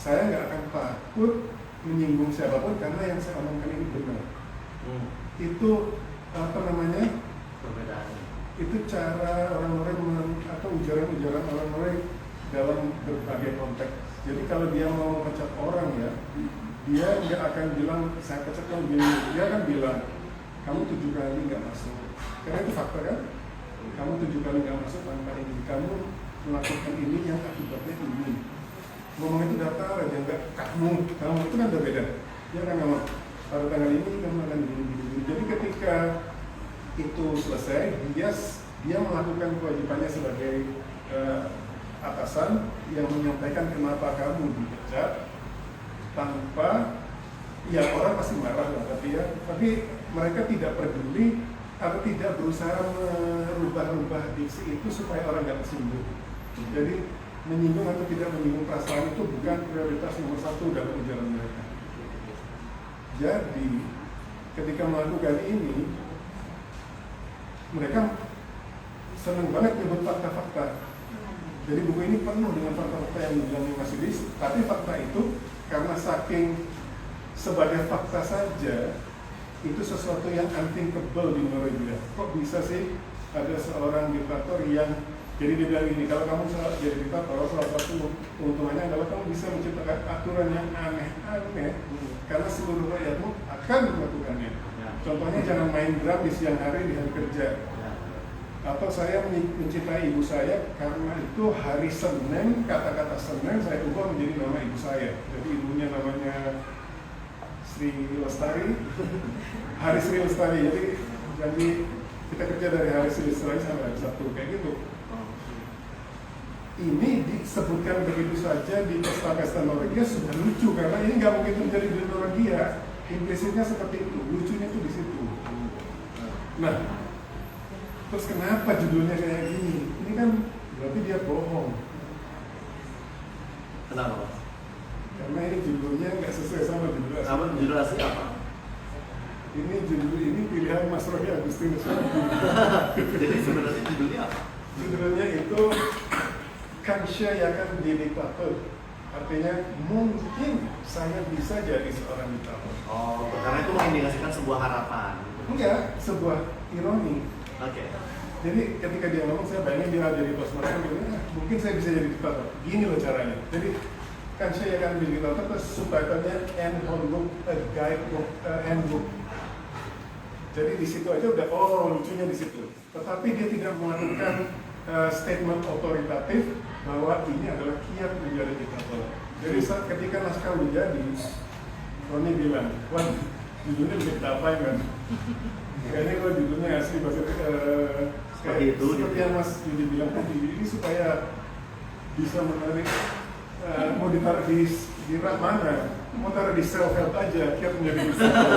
saya nggak akan takut menyinggung siapapun karena yang saya omongkan ini benar. Itu apa namanya? Perbedaan. Itu cara orang-orang atau ujaran-ujaran orang-orang dalam berbagai konteks. Jadi kalau dia mau mecat orang ya, dia nggak akan bilang saya pecat kamu gini, dia akan bilang kamu 7 kali nggak masuk, karena itu fakta kan, kamu 7 kali nggak masuk tanpa ini, kamu melakukan ini yang akibatnya ini, ngomong itu datar aja, nggak kamu itu kan udah beda, ya kan ngomong pada tanggal ini kamu akan gini. Jadi ketika itu selesai, dia melakukan kewajibannya sebagai atasan yang menyampaikan kenapa kamu dipecat tanpa, ya orang pasti marah lah, tapi mereka tidak peduli atau tidak berusaha merubah-rubah diksi itu supaya orang nggak tersinggung. Jadi menyinggung atau tidak menyinggung perasaan itu bukan prioritas nomor 1 dalam ujaran mereka. Jadi ketika melakukan ini, mereka senang banget nyebut fakta-fakta. Jadi buku ini penuh dengan fakta-fakta yang dibilang Mas Yudis, tapi fakta itu karena saking sebagai fakta saja, itu sesuatu yang unthinkable di Norwegia. Kok bisa sih ada seorang diktator yang, jadi dia bilang gini, kalau kamu jadi diktator, salah satu keuntungannya adalah kamu bisa menciptakan aturan yang aneh-aneh, karena seluruh rakyatmu akan melakukannya. Contohnya jangan main drum di siang hari di hari kerja. Atau saya mencintai ibu saya karena itu hari Senin, kata-kata Senin saya ubah menjadi nama ibu saya. Jadi ibunya namanya Sri Lestari, hari Sri Lestari. Jadi kita kerja dari hari Sri Lestari sampai hari Sabtu, kayak gitu. Ini disebutkan begitu saja di pesta-pesta Norwegia sudah lucu, karena ini nggak mungkin terjadi di Norwegia. Implisitnya seperti itu, lucunya itu di situ. Nah, terus kenapa judulnya kayak gini? Ini kan berarti dia bohong. Kenapa? Karena ini judulnya nggak sesuai sama judul asli. Apa judul asli apa? Ini pilihan Mas Roy Agustinus. Jadi sebenarnya judulnya apa? Judulnya itu Kansya Yakan di Diktator. Artinya mungkin saya bisa jadi seorang diktator. Oh, karena itu mengindikasikan sebuah harapan. Enggak, sebuah ironi. Oke. Jadi ketika dia ngomong, saya bayangin dia jadi bos mereka, mungkin saya bisa jadi diktator. Gini loh caranya. Jadi kan saya akan jadi diktator, terus subtitlenya End Handbook, Guidebook, Handbook. Jadi di situ aja udah, oh lucunya di situ. Tetapi dia tidak melakukan statement otoritatif bahwa ini adalah kiat menjadi diktator. Jadi saat ketika naskah udah jadi, Roni bilang, wah judulnya bisa apa kan? Kayaknya kalau judulnya asli bahasa seperti itu. Seperti yang Mas Yudi bilang tadi, ini supaya bisa menarik, mau ditaruh di rak mana? Mau taruh di self help aja, kiat menjadi diktator.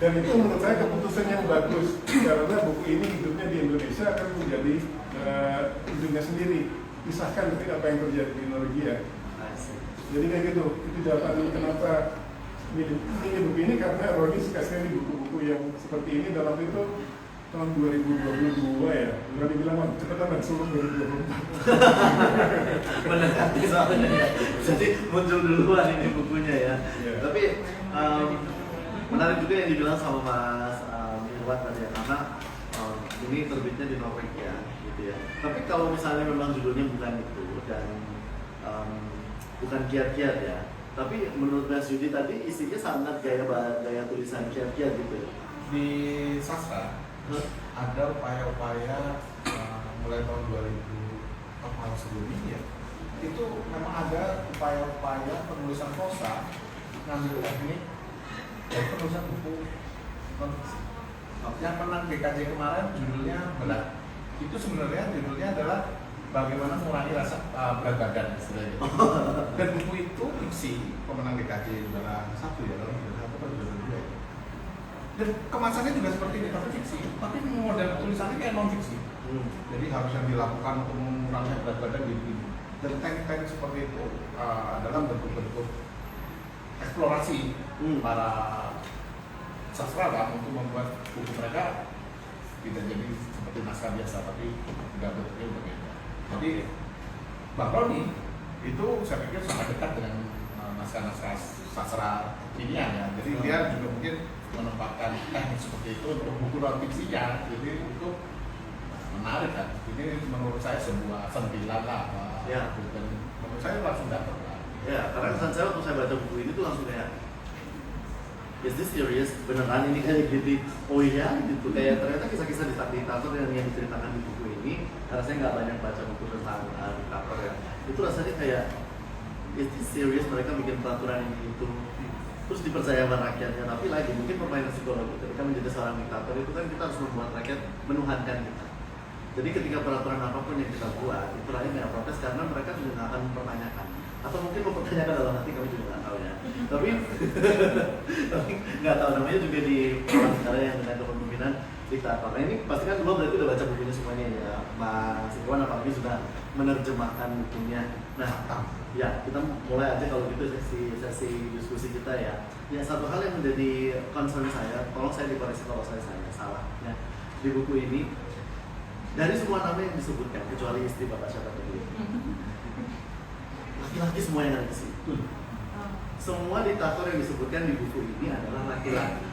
Dan itu menurut saya keputusan yang bagus, karena buku ini hidupnya di Indonesia akan menjadi hidupnya sendiri, pisahkan dari apa yang terjadi di Norwegia. Jadi kayak gitu, itu jawaban kenapa milih buku ini, karena Roni suka sekali buku-buku yang seperti ini. Dalam itu tahun 2022 ya, Roni bilang cepetan dan suruh 2024. Mendekati soalnya ya. Jadi muncul duluan ini bukunya ya. Yeah. Tapi menarik juga yang dibilang sama Mas Irwan tadi ya, karena ini terbitnya di Norwegia gitu ya. Tapi kalau misalnya memang judulnya bukan itu dan bukan kiat-kiat ya, tapi menurut Mas Yudi tadi isinya sangat gaya tulisan kiat-kiat gitu ya. Di sastra ada upaya-upaya mulai tahun 2000 tahun sebelumnya itu memang ada upaya-upaya penulisan prosa ngambil teknik dari penulisan buku yang menang DKJ kemarin judulnya berat. Itu sebenarnya judulnya adalah bagaimana mengurangi rasa berat badan istilahnya. Dan buku itu fiksi, pemenang DKJ juara 1 ya, kalau juara 1 atau juara 2 ya. Dan kemasannya juga seperti ini, tapi fiksi. Tapi model tulisannya kayak non fiksi. Jadi harus yang dilakukan untuk mengurangi berat badan gitu. Dan teknik-teknik seperti itu adalah bentuk-bentuk eksplorasi para sastrawan untuk membuat buku mereka tidak jadi seperti naskah biasa, tapi tidak bentuknya berbeda. Jadi Bang Roni itu saya pikir sangat dekat dengan naskah-naskah sastra kinian ya. Jadi dia juga mungkin menempatkan teknik seperti itu untuk buku non fiksinya. Jadi itu menarik kan. Ini menurut saya sebuah sentilan lah. Ya. Dan menurut saya langsung dapat lah. Ya, karena perasaan saya waktu saya baca buku ini tuh langsung kayak, is this serious? Beneran ini kayak gitu? Oh iya gitu. Kayak ternyata kisah-kisah diktator yang diceritakan di buku ini, karena saya nggak banyak baca buku tentang diktator ya, itu rasanya kayak, is this serious? Mereka bikin peraturan ini itu, terus dipercaya sama rakyatnya. Tapi lagi mungkin permainan psikologi ketika menjadi seorang diktator itu kan kita harus membuat rakyat menuhankan kita. Jadi ketika peraturan apapun yang kita buat, itu rakyat nggak protes karena mereka juga nggak akan mempertanyakan. Atau mungkin mempertanyakan dalam hati, kami juga nggak tahu ya. Tapi nggak tahu, namanya juga di negara yang dengan kepemimpinan diktator. Nah ini pasti kan lo berarti udah baca bukunya semuanya ya, Mas Iwan apalagi sudah menerjemahkan bukunya. Nah, ya kita mulai aja kalau gitu sesi diskusi kita ya. Ya satu hal yang menjadi concern saya, tolong saya dikoreksi kalau saya salah ya. Di buku ini dari semua nama yang disebutkan kecuali istri Bapak siapa tadi, laki-laki semua yang ada di situ. Semua diktator yang disebutkan di buku ini adalah laki-laki.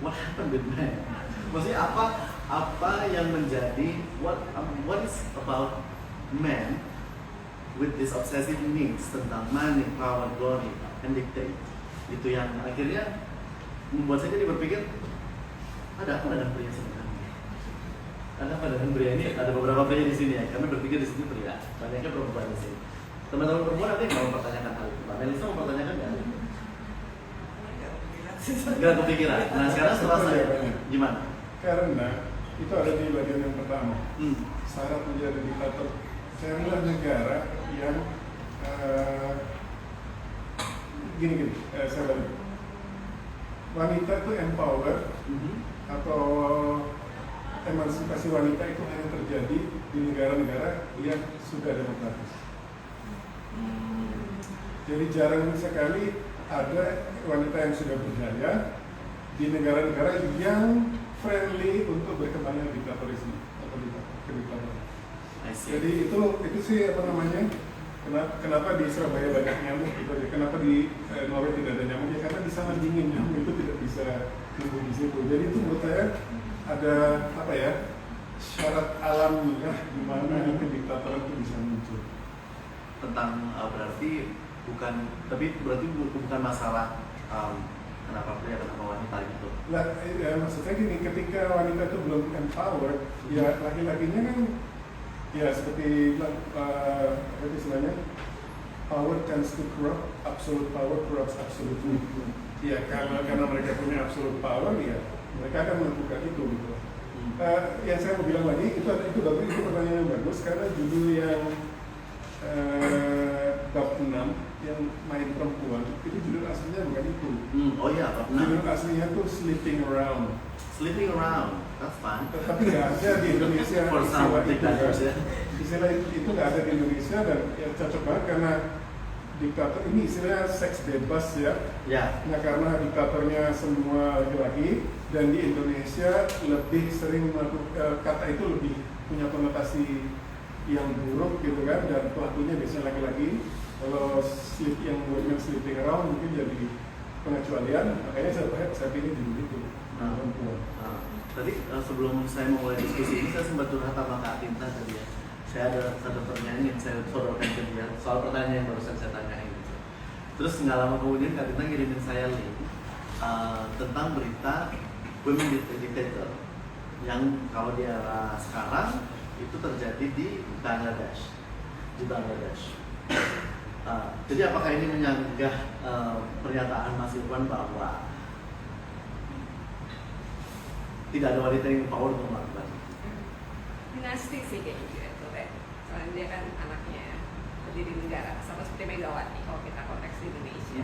What happened with men? Maksudnya apa yang menjadi what is about men with this obsessive needs tentang money, power, glory, and dictate? Itu yang akhirnya membuat saya jadi berpikir, ada apa dengan pria sebenarnya? Ada apa dengan pria ini? Ada beberapa pria di sini ya. Kami berpikir di sini pria, banyaknya perempuan di sini. Teman-teman perempuan ada yang mau mempertanyakan hal itu? Mbak Melisa mau mempertanyakan nggak? Nggak kepikiran. Nah sekarang setelah saya, gimana? Karena itu ada di bagian yang pertama. Syarat menjadi diktator. Carilah negara yang gini, saya balik. Wanita itu empower atau emansipasi wanita itu hanya terjadi di negara-negara yang sudah demokratis. Jadi jarang sekali ada wanita yang sudah berdaya di negara-negara yang friendly untuk berkembangnya diktatorisme atau diktatoran. Jadi itu sih apa namanya? Kenapa di Surabaya banyak nyamuk gitu? Kenapa di Norway tidak ada nyamuk? Ya karena di sana dingin, nyamuk itu tidak bisa tumbuh di situ. Jadi itu menurut saya ada apa ya? Syarat alamiah di mana diktatoran itu bisa muncul. Tentang berarti bukan masalah kenapa pria, kenapa wanita gitu. Nah, maksud saya gini, ketika wanita itu belum empowered, ya laki-lakinya kan ya seperti apa istilahnya, power tends to corrupt, absolute power corrupts absolutely. Ya karena mereka punya absolute power, ya mereka akan melakukan itu gitu. Yang saya mau bilang lagi itu bagus, itu pertanyaan yang bagus karena judul yang bab 6 yang main perempuan itu judul aslinya bukan itu. Oh iya, bab 6. Judul aslinya tuh sleeping around. Sleeping around, that's fun. Tapi nggak ada di Indonesia istilah itu nggak ada di Indonesia dan ya cocok banget karena diktator ini istilahnya seks bebas ya. Nah karena diktatornya semua laki-laki dan di Indonesia lebih sering melakukan kata itu lebih punya konotasi yang buruk gitu kan, dan pelakunya biasanya laki-laki. Kalau yang women sleeping around mungkin jadi pengecualian, makanya saya pilih dulu itu perempuan. Tadi sebelum saya mulai diskusi ini saya sempat curhat sama Kak Tinta tadi ya. Saya ada satu pertanyaan yang saya sodorkan ke dia soal pertanyaan yang barusan saya tanyain gitu. Terus nggak lama kemudian Kak Tinta ngirimin saya link tentang berita women dictator yang kalau di era sekarang itu terjadi di Bangladesh. Jadi apakah ini menyanggah pernyataan Mas Irwan bahwa tidak ada wanita yang power untuk melakukan? Dinasti sih kayak gitu ya, soalnya dia kan anaknya pendiri negara, sama seperti Megawati kalau kita konteks di Indonesia.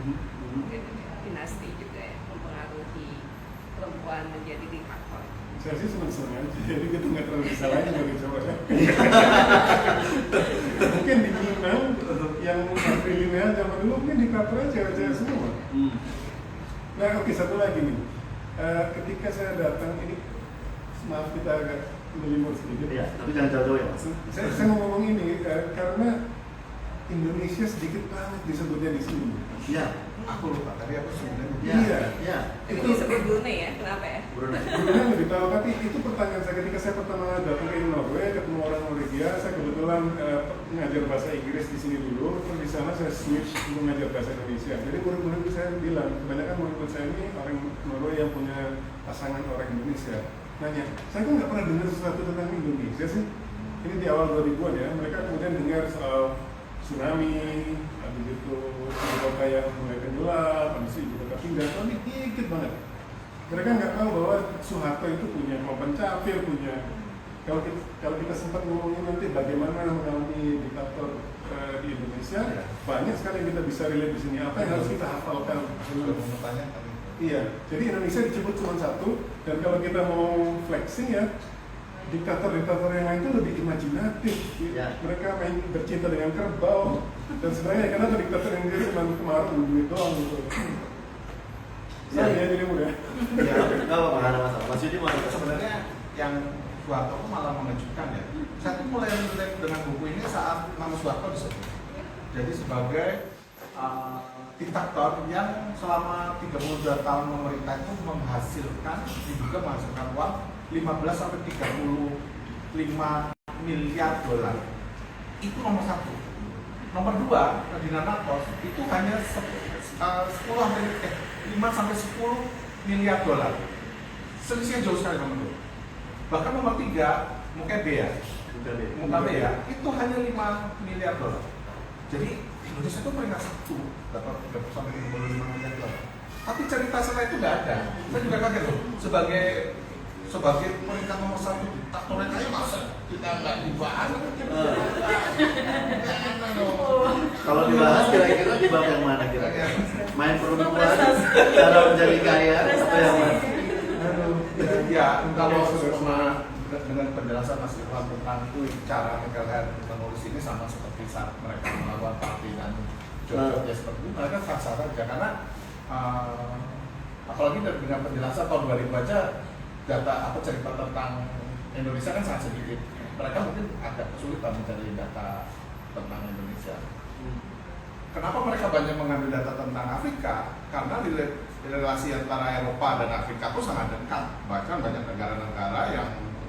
Dinasti juga ya, mempengaruhi perempuan menjadi diktator. Saya sih senang-senang aja, jadi kita nggak terlalu disalahin bagi cowoknya. Mungkin di Minang yang matrilineal zaman dulu mungkin diktatornya cewek-cewek semua. Nah oke, satu lagi nih. Ketika saya datang ini, maaf kita agak melimur sedikit. Ya, tapi jangan jauh-jauh ya Mas. Saya mau ngomong ini karena Indonesia sedikit banget disebutnya di sini. Iya. Aku lupa tadi apa sebenarnya. Iya. Iya. Itu disebut Brunei ya, kenapa ya? Brunei. Brunei lebih tahu, tapi itu pertanyaan saya ketika saya pertama datang ke Norway, ketemu orang Norwegia, saya kebetulan ngajar bahasa Inggris di sini dulu, terus di sana saya switch untuk ngajar bahasa Indonesia. Jadi murid-murid saya bilang, kebanyakan murid-murid saya ini orang Norway yang punya pasangan orang Indonesia. Nanya, saya kok nggak pernah dengar sesuatu tentang Indonesia sih? Ini di awal 2000-an ya, mereka kemudian dengar soal tsunami, habis itu ibu kota yang mulai tenggelam, habis itu ibu kota pindah, tapi dikit banget. Mereka nggak tahu bahwa Soeharto itu punya papan capir, punya kalau kita sempat ngomongin nanti bagaimana mengalami diktator di Indonesia, banyak sekali yang kita bisa relate di sini. Apa yang harus kita hafalkan? Sudah mau bertanya tadi. Iya, jadi Indonesia disebut cuma satu, dan kalau kita mau flexing ya, diktator-diktator yang lain itu lebih imajinatif. Ya. Mereka main bercinta dengan kerbau, dan sebenarnya kenapa diktator yang dia cuma kemarin duit doang gitu. Saya ya jadi muda. Ya, nggak apa-apa, nggak ada masalah. Mas Yudi mau bertanya. Sebenarnya yang Soeharto itu malah mengejutkan ya. Saya tuh mulai relate dengan buku ini saat nama Soeharto disebut. Jadi sebagai diktator yang selama 32 tahun memerintah itu diduga menghasilkan uang 15 sampai 35 miliar dolar. Itu nomor satu. Nomor dua, Ferdinand Marcos itu hanya 5 sampai 10 miliar dolar. Selisihnya jauh sekali nomor dua. Bahkan nomor tiga, Mugabe ya, itu hanya 5 miliar dolar. Jadi Indonesia itu peringkat satu, dapat 30 sampai 35 miliar dolar. Tapi cerita setelah itu nggak ada. Saya juga kaget loh. Sebagai peringkat nomor satu diktator yang kaya, masa kita nggak dibahas? Kalau dibahas kira-kira di bab yang mana kira-kira? Main perempuan, cara menjadi kaya, atau yang mana? Ya, kalau dengan penjelasan Mas Irfan tentang cara negara menulis ini sama seperti saat mereka melawan Parti dan Jogja seperti itu, mereka sah-sah saja karena apalagi dengan penjelasan tahun 2000 aja data cerita tentang Indonesia kan sangat sedikit. Mereka mungkin agak kesulitan mencari data tentang Indonesia. Kenapa mereka banyak mengambil data tentang Afrika? Karena relasi antara Eropa dan Afrika itu sangat dekat. Bahkan banyak negara-negara yang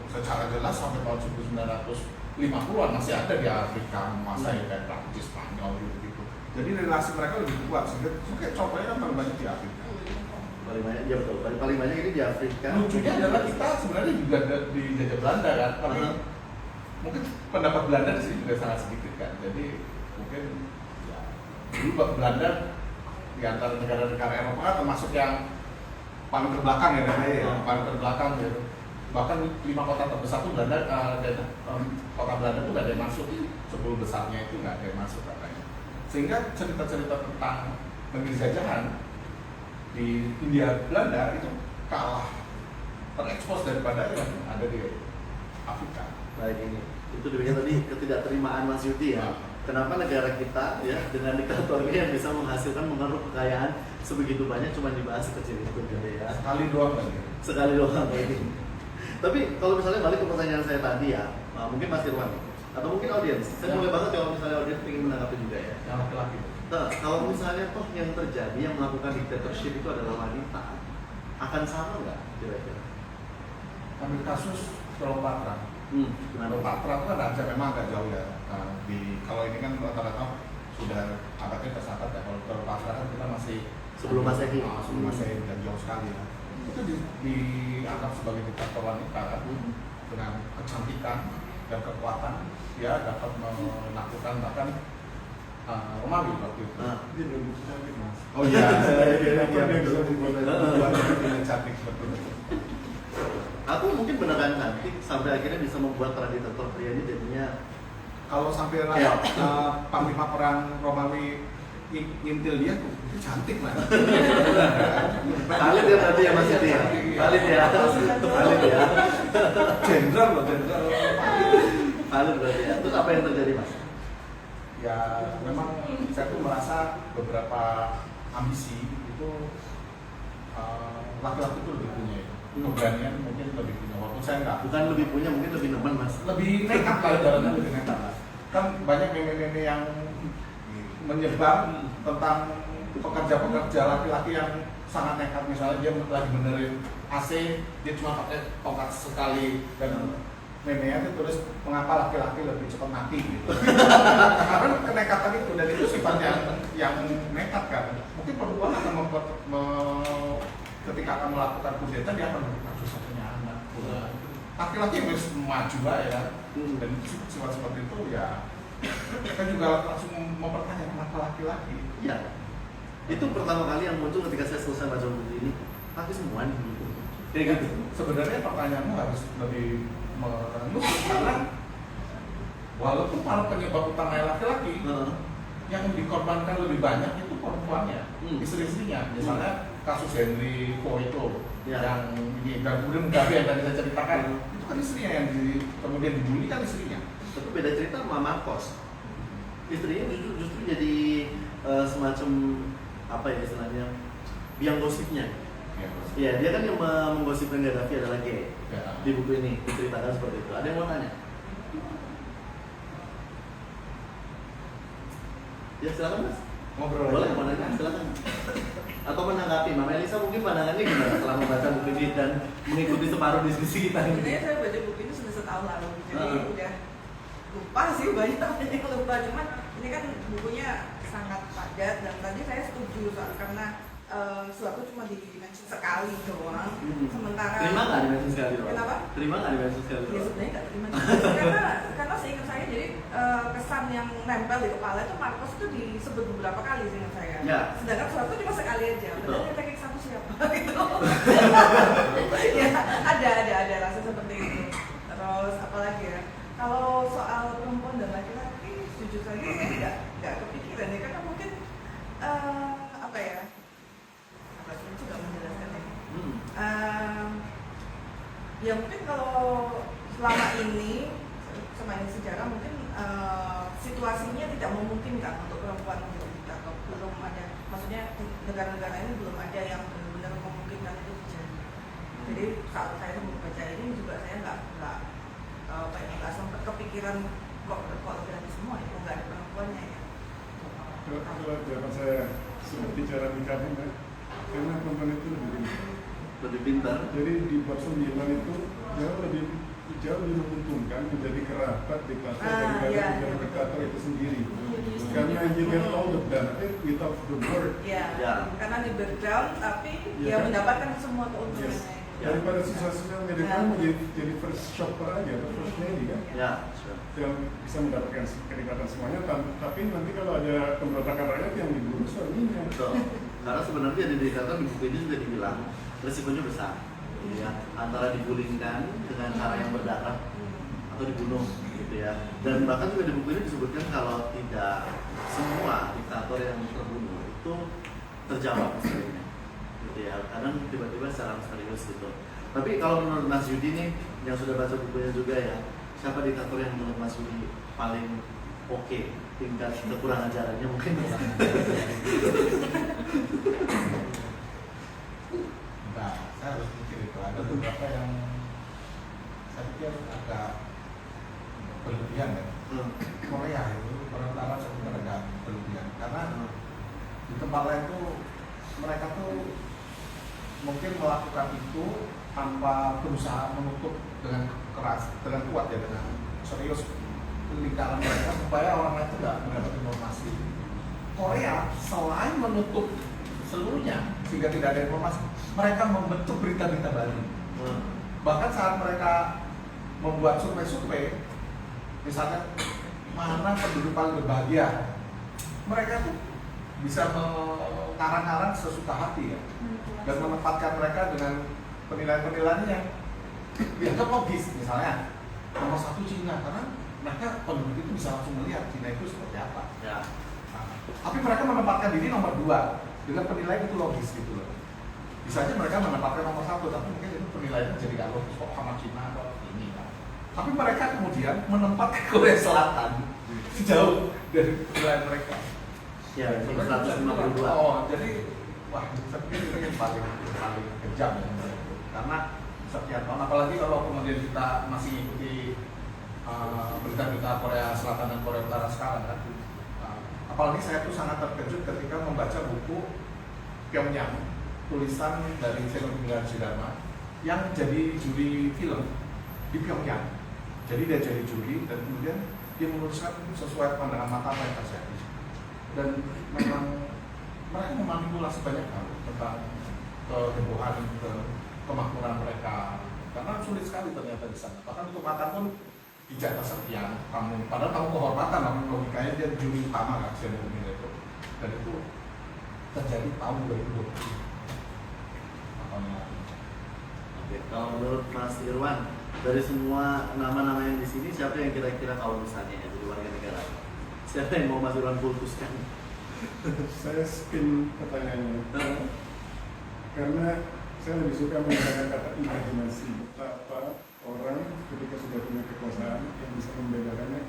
secara jelas sampai tahun 1950-an masih ada di Afrika, masa kayak Prancis, Spanyol gitu. Jadi relasi mereka lebih kuat. Sehingga kayak contohnya paling banyak di Afrika. Paling banyak, ya betul. Paling banyak ini di Afrika. Lucunya adalah kita sebenarnya juga dijajah Belanda kan, tapi mungkin pendapat Belanda di sini juga sangat sedikit kan. Jadi mungkin ya, dulu Belanda di antara negara-negara Eropa kan termasuk yang paling terbelakang ya, paling terbelakang gitu. Bahkan 5 kota terbesar itu Belanda, kota Belanda itu nggak ada yang masuk, 10 besarnya itu nggak ada yang masuk katanya. Sehingga cerita-cerita tentang negeri jajahan di India Belanda itu kalah terekspos daripada yang ada di Afrika. Baik, ini itu demikian tadi ketidakterimaan Mas Yudi ya. Kenapa negara kita ya dengan diktatornya yang bisa menghasilkan mengeruk kekayaan sebegitu banyak cuma dibahas sekecil itu gitu ya. Sekali doang lagi. Sekali doang lagi. Tapi kalau misalnya balik ke pertanyaan saya tadi ya, mungkin Mas Irwan atau mungkin audiens, saya boleh banget kalau misalnya audiens ingin menanggapi juga ya. Yang laki-laki. Nah, kalau misalnya toh yang terjadi yang melakukan dictatorship itu adalah wanita, akan sama nggak kira-kira? Ambil kasus Cleopatra. Cleopatra itu kan aja memang agak jauh ya. Kalau ini kan rata-rata sudah abadnya tersatat ya. Kalau Cleopatra kan kita masih Sebelum Masehi. Sebelum Masehi dan jauh sekali ya. Itu dianggap sebagai diktator wanita kan, dengan kecantikan dan kekuatan dia dapat menaklukkan bahkan Romawi waktu itu. Dia belum bisa cantik mas. Oh iya, Dia bisa membuat cantik betul. Aku mungkin beneran cantik sampai akhirnya bisa membuat para diktator pria ini jadinya Kalau sampai panglima perang Romawi ngintil dia tuh, itu cantik lah. Khalid ya berarti ya Mas Yudi ya? Khalid ya? Khalid ya? Jenderal loh, jenderal. Khalid berarti ya? Terus apa yang terjadi Mas? Ya memang saya tuh merasa beberapa ambisi itu laki-laki itu lebih punya itu. Keberanian mungkin lebih punya, walaupun saya enggak. Bukan lebih punya, mungkin lebih nemen Mas. Lebih nekat lah, jalannya lebih nekat lah. Kan banyak meme-meme yang menyebar tentang pekerja-pekerja laki-laki yang sangat nekat. Misalnya dia lagi benerin AC, dia cuma pakai tongkat sekali dan memenya itu tulis mengapa laki-laki lebih cepat mati gitu. Karena kenekatan itu, dan itu sifat yang nekat kan. Mungkin perempuan akan ketika akan melakukan kudeta dia akan berpikir satunya anak. Laki-laki harus maju ya, dan sifat seperti itu ya kita juga langsung mempertanyakan kenapa laki-laki. Iya. Itu pertama kali yang muncul ketika saya selesai baca buku ini. Tapi semua gitu. Kayak gitu. Sebenarnya pertanyaanmu harus lebih merenung karena walaupun para penyebab utamanya laki-laki, yang dikorbankan lebih banyak itu perempuannya, istri-istrinya. Misalnya kasus Henry Ford itu yang ini, dan kemudian Mugabe yang tadi saya ceritakan, itu kan istrinya yang kemudian dibully kan istrinya. Tapi beda cerita sama Marcos. Istrinya justru jadi semacam apa ya istilahnya, biang gosipnya. Iya, dia kan yang menggosipkan Gaddafi adalah gay. Ya. Di buku ini diceritakan seperti itu. Ada yang mau tanya? Ya silakan Mas. Ngobrol Boleh aja. mau nanya, silakan. Atau menanggapi, Mama Elisa mungkin pandangannya gimana setelah membaca buku ini dan mengikuti separuh diskusi kita ini? Sebenarnya saya baca buku ini sudah setahun lalu, jadi udah lupa sih banyak yang lupa. Cuman ini kan bukunya sangat padat dan tadi saya setuju karena suatu cuma di-mention sekali doang. Sementara Terima nggak di-mention sekali doang? Kenapa? Terima nggak di-mention sekali Ya doang? sebenarnya nggak terima karena seingat saya jadi kesan yang nempel di kepala itu Marcos itu disebut beberapa kali seingat saya. Ya. Sedangkan suatu cuma sekali aja. Betul. Padahal yang pakai satu siapa gitu. Ya ada rasa seperti itu. Terus apalagi ya? Kalau soal perempuan dan laki-laki, jujur saja saya nggak kepikiran ya karena mungkin apa ya? Agak sulit juga menjelaskannya. Ya mungkin kalau selama ini sepanjang sejarah mungkin situasinya tidak memungkinkan untuk perempuan menjadi diktator. Belum ada, maksudnya negara-negara ini belum ada yang benar-benar memungkinkan itu terjadi. Jadi saat saya membaca ini juga saya nggak sempat kepikiran kok berarti semua itu nggak ada perempuannya ya. Kalau jawaban saya seperti cara nikahnya, kan? Karena perempuan itu Lebih pintar. jadi di bab 9 itu jauh lebih menguntungkan menjadi kerabat diktator daripada menjadi diktator itu sendiri. Karena you get all the benefit without the work. Ya, karena di background tapi dia mendapatkan semua keuntungannya. Daripada susah-susah menjadi kamu jadi first shopper aja atau first lady kan, Ya. yang bisa mendapatkan kenikmatan semuanya. Tapi nanti kalau ada pemberontakan rakyat yang dibunuh suaminya. Betul. Karena sebenarnya di diktator di buku ini juga dibilang resikonya besar. Ya, antara digulingkan dengan cara yang berdarah atau dibunuh gitu ya. Dan bahkan juga di buku ini disebutkan kalau tidak semua diktator yang terbunuh itu terjawab misalnya. Gitu ya. Kadang tiba-tiba secara misterius gitu. Tapi kalau menurut Mas Yudi nih yang sudah baca bukunya juga ya, siapa diktator yang menurut Mas Yudi paling oke, tingkat kekurangan ajarannya mungkin? Nah, saya harus pikir itu ada beberapa yang saya pikir agak berlebihan ya. Korea itu orang Arab saya pikir agak berlebihan karena di tempat lain tuh mereka tuh mungkin melakukan itu tanpa berusaha menutup dengan keras, dengan kuat ya, dengan serius lingkaran mereka supaya orang lain itu nggak mendapat informasi. Korea selain menutup seluruhnya sehingga tidak ada informasi, mereka membentuk berita-berita baru. Bahkan saat mereka membuat survei-survei, misalnya mana penduduk paling berbahagia, mereka tuh bisa mengarang-arang sesuka hati ya, dan menempatkan mereka dengan penilaian-penilaian yang dianggap logis. Misalnya nomor 1 Cina, karena mereka penduduk itu bisa langsung melihat Cina itu seperti apa. Ya. Nah, tapi mereka menempatkan diri nomor 2 dengan penilaian itu logis gitu loh. Bisa aja mereka menempatkan nomor 1, tapi mungkin itu penilaiannya jadi nggak logis kok sama Cina atau ini kan. Tapi mereka kemudian menempatkan Korea Selatan sejauh dari penilaian mereka. Ya, 152. Oh, jadi wah, saya pikir itu yang paling kejam ya. Karena setiap tahun, apalagi kalau kemudian kita masih mengikuti berita-berita Korea Selatan dan Korea Utara sekarang kan, Apalagi saya tuh sangat terkejut ketika membaca buku Pyongyang, tulisan dari Senobilan Sudarma yang jadi juri film di Pyongyang. Jadi dia jadi juri dan kemudian dia menuliskan sesuai pandangan mata mereka saja. Dan memang mereka memanipulasi banyak hal tentang kehebohan, kemakmuran mereka. Karena sulit sekali ternyata di sana. Bahkan untuk makan pun dijatah sekian kamu. Padahal kamu kehormatan, namun logikanya dia juri utama kan Senobilan itu. Dan itu terjadi tahun 2020. Oke, kalau menurut Mas Irwan, dari semua nama-nama yang di sini, siapa yang kira-kira kalau misalnya jadi warga negara? Siapa yang mau Mas Irwan kultuskan? Saya spin pertanyaannya karena saya lebih suka menggunakan kata imajinasi. Betapa orang ketika sudah punya kekuasaan yang bisa membedakannya.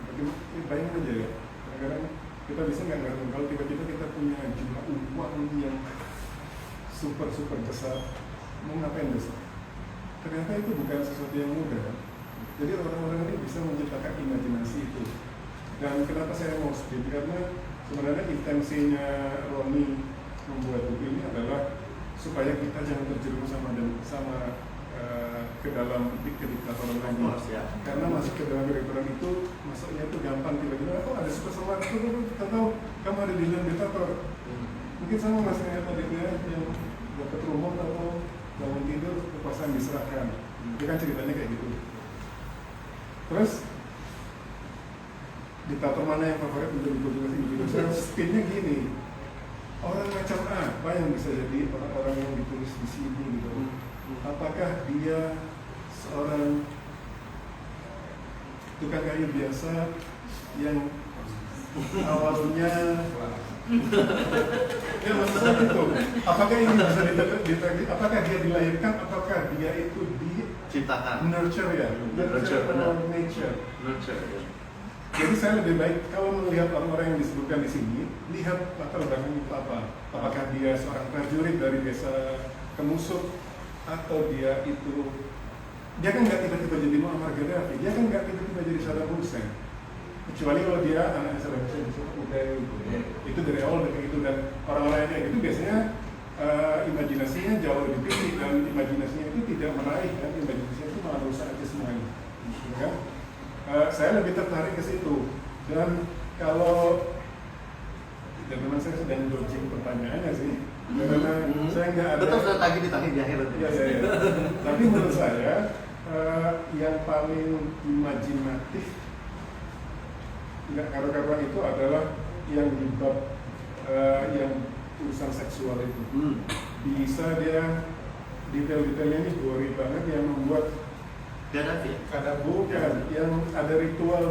Bayangin aja ya, kadang-kadang kita bisa nggak ngerti kalau tiba-tiba kita punya jumlah uang yang super besar, mau ngapain besok? Ternyata itu bukan sesuatu yang mudah. Jadi orang-orang ini bisa menciptakan imajinasi itu. Dan kenapa saya mau spin? Karena sebenarnya intensinya Roni membuat buku ini adalah supaya kita jangan terjerumus sama ke dalam kediktatoran lagi. Karena masuk ke dalam kediktatoran itu, masuknya itu gampang, tiba-tiba kok ada super semangat itu, tahu kamu ada di dalam diktator. Mungkin sama mas kayak tadi dia yang dapat rumah atau bangun tidur kekuasaan diserahkan. Dia kan ceritanya kayak gitu. Terus diktator mana yang favorit untuk dikutip individu? Saya spinnya gini, orang macam apa yang bisa jadi orang-orang yang ditulis di sini gitu? Apakah dia seorang tukang kayu biasa yang awalnya ya maksudnya itu, apakah ini bisa ditagi? Apakah dia dilahirkan? Apakah dia itu Ciptakan. nurture ya? Nurture, benar. Nature. Nurture, ya. Jadi saya lebih baik kalau melihat orang-orang yang disebutkan di sini, lihat latar belakang itu apa. Apakah dia seorang prajurit dari desa Kemusuk, atau dia kan nggak tiba-tiba jadi Muammar Gaddafi, dia kan nggak tiba-tiba jadi Saddam Hussein. Kecuali kalau dia anaknya Saddam Hussein itu dari awal begitu. Dan orang-orang yang itu biasanya imajinasinya jauh lebih tinggi, dan imajinasinya itu tidak meraih, kan imajinasinya itu malah rusak aja semuanya. Ya? Saya lebih tertarik ke situ. Dan kalau memang saya sedang dodging pertanyaannya sih, karena saya nggak ada. Betul, saya tagih di akhir. Ya. Tapi menurut saya yang paling imajinatif nggak karuan itu adalah yang di bab yang urusan seksual itu. Bisa dia detail-detailnya ini gory banget yang membuat Gaddafi. bukan yang ada ritual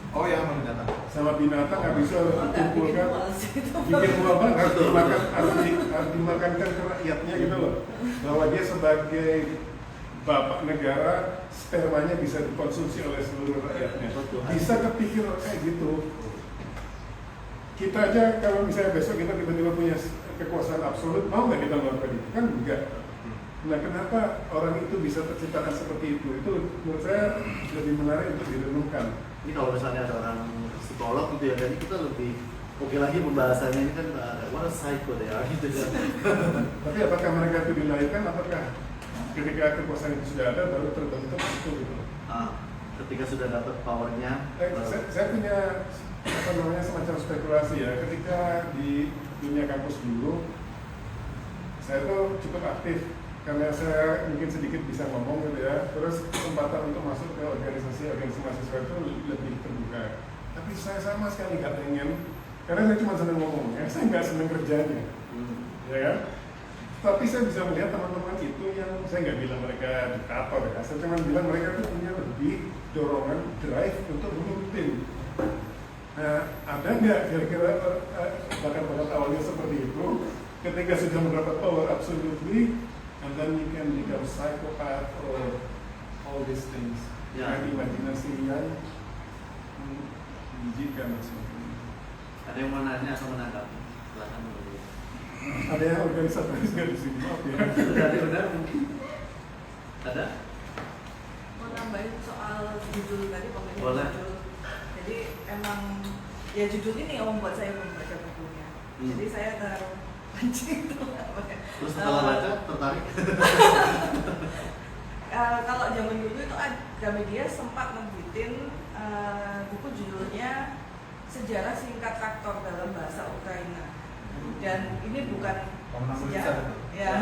Oh ya, mendatang. sama binatang nggak bisa dikumpulkan, bikin wabah harus dimakankan ke rakyatnya gitu loh. Bahwa dia sebagai bapak negara, spermanya bisa dikonsumsi oleh seluruh rakyatnya. Bisa kepikir kayak gitu. Kita aja kalau misalnya besok kita tiba-tiba punya kekuasaan absolut, mau nggak kita melakukan itu? Kan enggak. Nah, kenapa orang itu bisa terciptakan seperti itu? Itu menurut saya lebih menarik untuk direnungkan. Ini kalau misalnya ada orang psikolog gitu ya, jadi kita lebih oke lagi pembahasannya ini kan what a psycho they are gitu kan. Tapi apakah mereka itu dilahirkan? Apakah ketika kekuasaan itu sudah ada baru terbentuk itu gitu? Ketika sudah dapat powernya. Saya punya semacam spekulasi ya. Ketika di dunia kampus dulu, saya tuh cukup aktif karena saya mungkin sedikit bisa ngomong gitu ya. Terus kesempatan untuk masuk ke organisasi mahasiswa itu lebih terbuka. Tapi saya sama sekali nggak pengen, karena saya cuma seneng ngomong ya. Saya nggak seneng kerjanya, ya kan? Tapi saya bisa melihat teman-teman itu yang saya nggak bilang mereka diktator ya. Saya cuma bilang mereka itu punya lebih dorongan drive untuk memimpin. Nah, ada nggak kira-kira bakat-bakat awalnya seperti itu? Ketika sudah mendapat power absolutely, and then you can become psychopath or all these things. Ya. Imajinasi yang menjijikan maksudnya. Ada yang mau nanya atau menanggapi? Silakan dulu. Ada yang organisatoris nggak di sini? Maaf ya. Benar mungkin. Ada? Mau nambahin soal judul tadi, Boleh. judul. Jadi emang ya judul ini yang membuat saya membaca bukunya. Jadi saya terpancing tuh. Terus setelah baca tertarik? Kalau zaman dulu itu Gramedia sempat nerbitin buku judulnya Sejarah Singkat Traktor dalam Bahasa Ukraina. Dan ini bukan sejarah, ya,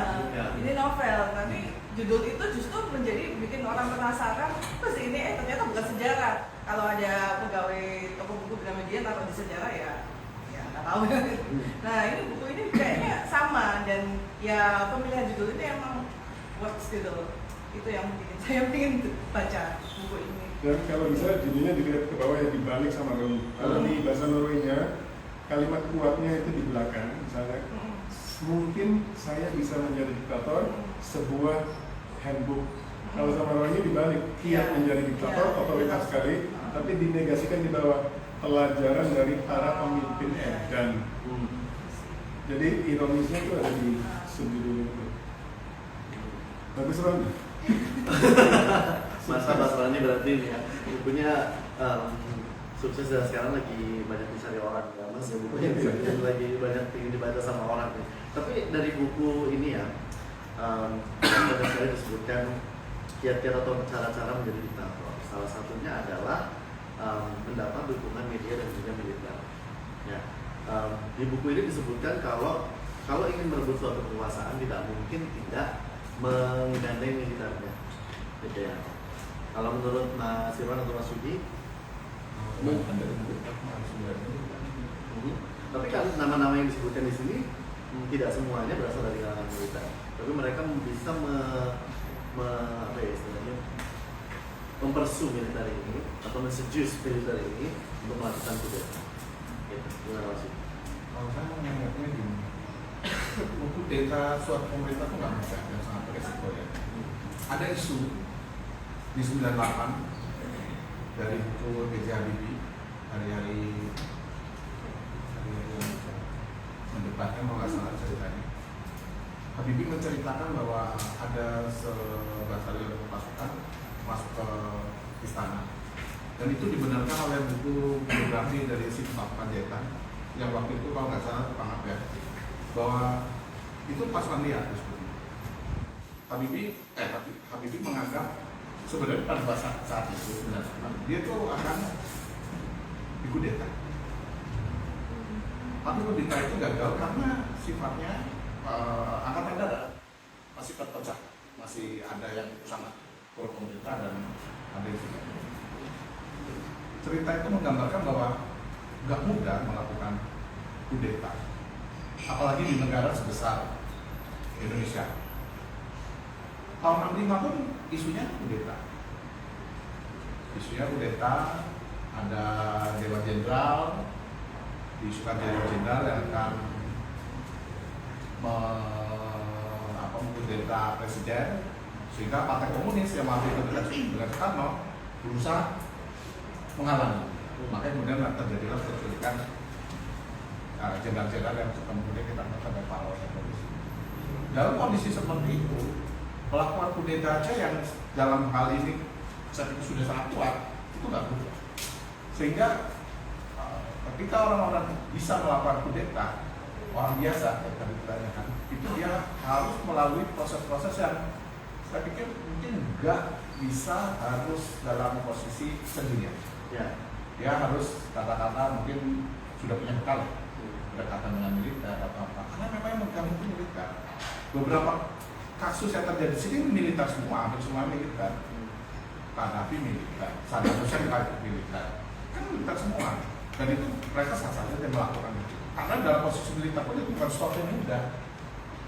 ini novel. Tapi judul itu justru bikin orang penasaran. Terus ini ternyata bukan sejarah. Kalau ada pegawai toko buku Gramedia taruh di sejarah ya nggak tahu. Nah ini buku ini kayaknya sama dan ya pemilihan judul ini emang works gitu. Itu yang bikin saya ingin baca buku ini. Dan kalau bisa judulnya dilihat ke bawah ya, dibalik sama Roni. Kalau di bahasa Norwegia kalimat kuatnya itu di belakang, misalnya mungkin saya bisa menjadi diktator, sebuah handbook. Kalau sama Roni dibalik, kiat menjadi diktator, otoritas sekali, tapi dinegasikan di bawah pelajaran dari para pemimpin edan. Jadi ironisnya itu ada di subjudul itu. Bagus Roni. Masa Mas Rani berarti ini ya, bukunya sukses dan sekarang lagi banyak dicari orang ya Mas, bukunya lagi banyak ingin dibaca sama orang nih. Tapi dari buku ini ya, banyak sekali disebutkan kiat-kiat atau cara-cara menjadi diktator. Salah satunya adalah mendapat dukungan media dan juga militer. Ya, di buku ini disebutkan kalau ingin merebut suatu kekuasaan tidak mungkin tidak menggandeng militernya. Gitu ya. Kalau menurut Mas Irwan atau Mas Yudi, tapi kan nama-nama yang disebutkan di sini tidak semuanya berasal dari kalangan militer. Tapi mereka bisa mempersu militer ini atau menseduce militer ini untuk melakukan kudeta. Gitu. Gimana Mas Yudi? Kalau saya menganggapnya gini, kudeta suatu pemerintah itu nggak mudah dan sangat beresiko ya. Ada isu di 98 dari buku B.J. Habibie hari-hari mendebatkan kalau nggak salah ceritanya. Habibie menceritakan bahwa ada sebatalion pasukan masuk ke istana dan itu dibenarkan oleh buku biografi dari Sifat Panjaitan yang waktu itu kalau nggak salah Pak ya, bahwa itu pasukan liar seperti itu. Habibie menganggap sebenarnya pada saat itu dia tuh akan dikudeta. Tapi kudeta itu gagal karena sifatnya angkatan darat masih terpecah, masih ada yang sangat pro pemerintah dan ada yang tidak. Cerita itu menggambarkan bahwa nggak mudah melakukan kudeta, apalagi di negara sebesar Indonesia. Tahun 65 pun isunya kudeta, ada Dewan Jenderal, diisukan Dewan Jenderal yang akan mengkudeta presiden, sehingga Partai Komunis yang waktu itu dengan Soekarno berusaha menghalangi. Makanya kemudian terjadilah penculikan jenderal-jenderal yang kemudian kita sampai pahlawan polisi. Dalam kondisi seperti itu, pelakuan kudeta aja yang dalam hal ini saya pikir sudah sangat kuat, itu nggak mudah. Sehingga ketika orang-orang bisa melakukan kudeta, orang biasa yang tadi ditanyakan, itu dia harus melalui proses-proses yang saya pikir mungkin nggak bisa harus dalam posisi sendirian. Ya. Dia harus kata-kata mungkin sudah punya bekal, berdekatan dengan militer atau apa. Karena memang yang megang itu militer. Beberapa kasus yang terjadi di sini militer semua, hampir semua militer. Kadhafi militer, Saddam Hussein militer, kan militer semua. Dan itu mereka saja melakukan itu. Karena dalam posisi militer pun itu bukan sesuatu yang mudah,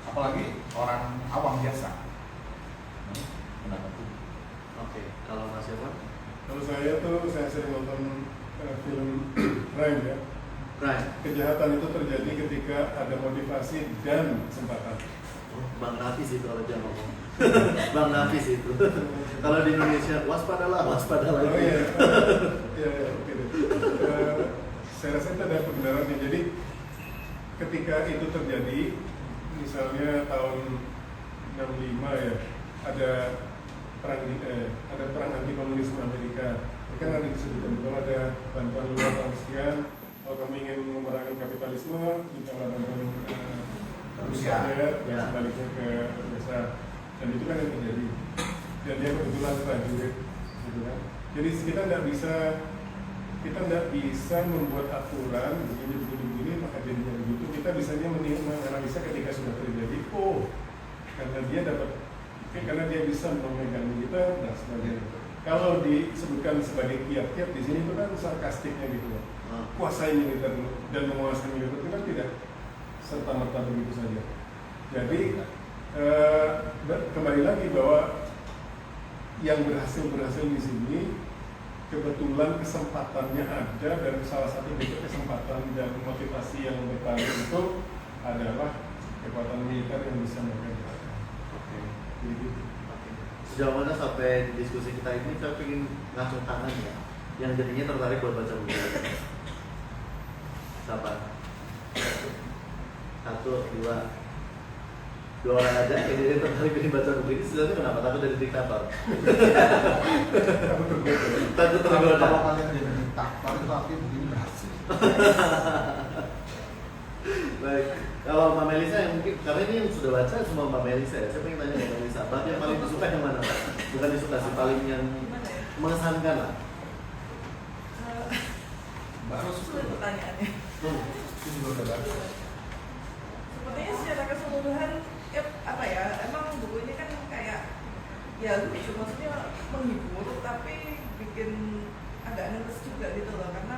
apalagi orang awam biasa. Oke, kalau Mas Irwan? Kalau saya sering nonton film Crime ya. Crime. Kejahatan itu terjadi ketika ada motivasi dan kesempatan. Bang Nafis itu kalau dia ngomong. Bang Nafis itu. Kalau di Indonesia waspadalah. Oh iya. Oke deh. Saya rasa itu ada kebenarannya. Jadi ketika itu terjadi, misalnya tahun 65 ya, ada perang anti komunisme Amerika. Kan ada disebutkan bahwa ada bantuan luar tahun sekian, kalau kamu ingin memerangi kapitalisme, bicara dengan Rusia, dan sebaliknya ke USA, dan itu kan yang terjadi. Dan dia kebetulan prajurit, gitu kan. Jadi kita tidak bisa membuat aturan begini, maka jadinya begitu. Kita bisanya menganalisa ketika sudah terjadi. Oh, karena dia bisa memegang kita dan sebagainya. Kalau disebutkan sebagai kiat-kiat di sini itu kan sarkastiknya gitu loh. Kuasai militer dan menguasai militer itu kan tidak serta-merta begitu saja. Jadi kembali lagi bahwa yang berhasil di sini kebetulan kesempatannya ada, dan salah satu bentuk kesempatan dan motivasi yang bertahan itu adalah kekuatan militer yang bisa mereka gunakan. Jadi gitu. Sejauh mana sampai diskusi kita ini saya ingin ngacung tangan ya, yang jadinya tertarik buat baca buku. Siapa? 1, 2 orang aja yang jadi tertarik ingin baca buku ini. Sebenarnya kenapa? Takut dari diktator. Takut tergoda. Kalau kalian jadi diktator itu artinya begini berhasil. Baik, kalau Mbak Melisa yang mungkin, karena ini yang sudah baca semua Mbak Melisa ya, saya pengen tanya Mbak Melisa, bab yang paling disuka yang mana? Bukan disuka sih, paling yang mengesankan lah. Sulit pertanyaannya. Itu juga udah bagus. Sepertinya secara keseluruhan, ya apa ya, emang buku ini kan kayak ya lucu, maksudnya menghibur, tapi bikin agak nervous juga gitu loh, karena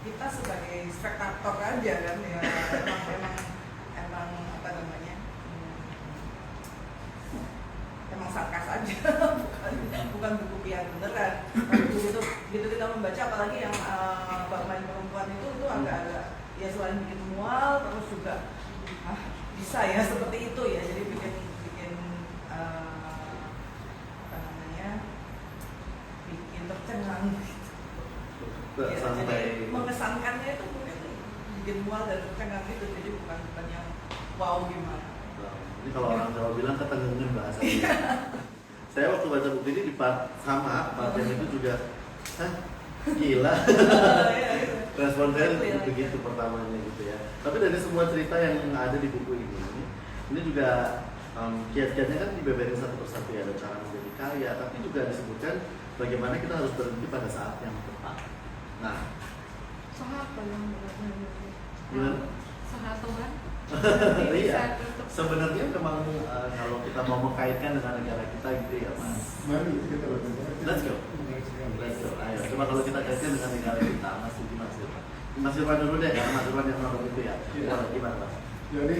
kita sebagai spektator aja kan ya, emang apa namanya, emang sarkas aja, bukan buku yang beneran. Tapi begitu kita membaca, apalagi yang bab main perempuan itu agak-agak ya, selain bikin mual, terus juga bisa ya seperti itu ya, jadi bikin apa namanya, bikin tercengang gitu. Ya, jadi mengesankannya itu mungkin bikin mual dan tercengang gitu, jadi bukan yang wow gimana. Ini kalau orang Jawa bilang ketenggengan bahasanya. Saya waktu baca buku ini di part yang itu juga, hah? Gila. Respon saya begitu pertamanya gitu ya. Tapi dari semua cerita yang ada di buku ini juga kiat-kiatnya kan dibeberin satu persatu ya, ada cara menjadi kaya, tapi juga disebutkan bagaimana kita harus berhenti pada saat yang tepat. Nah, Soal apa yang gimana? Soal Tuhan. Iya, sebenarnya memang kalau kita mau mengkaitkan dengan negara kita gitu ya Mas. Mari kita berbicara. Let's go. Ayo, coba kalau kita kaitkan dengan negara kita, Mas Irfan. Mas Irfan dulu deh, karena Mas Irfan yang nonton itu ya. Gimana Mas? Jadi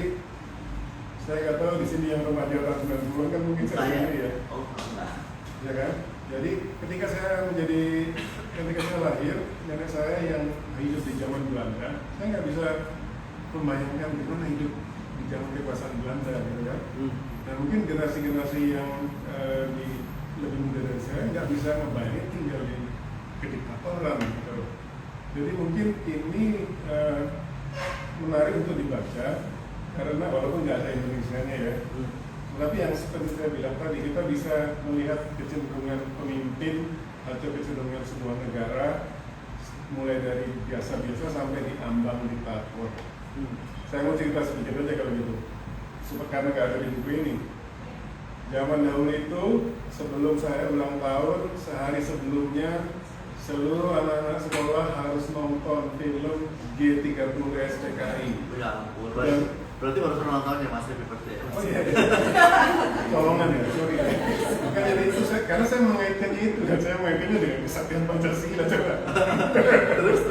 saya nggak tahu di sini yang remaja tahun 90-an kan mungkin saya sendiri ya. Oh, enggak. Ya kan? Jadi ketika saya lahir, nenek saya yang hidup di zaman Belanda, saya nggak bisa membayangkan gimana hidup di zaman kekuasaan Belanda, gitu kan? Dan mungkin generasi-generasi yang lebih muda dari saya nggak bisa membayangkan tinggal di kediktatoran, gitu. Jadi mungkin ini menarik untuk dibaca, karena walaupun nggak ada Indonesianya ya. Tapi yang seperti saya bilang tadi, kita bisa melihat kecenderungan pemimpin atau kecenderungan sebuah negara mulai dari biasa-biasa sampai di ambang diktator. Saya mau cerita sedikit aja kalau gitu, karena nggak ada di buku ini. Zaman dahulu itu, sebelum saya ulang tahun, sehari sebelumnya seluruh anak-anak sekolah harus nonton film G30 SPKI. Ya ampun, berarti baru ulang tahun ya Mas, happy birthday. Oh iya, colongan ya, sorry. Maka jadi itu karena saya mengaitkannya itu, dan saya mengaitkannya dengan kesaktian Pancasila coba. Terus.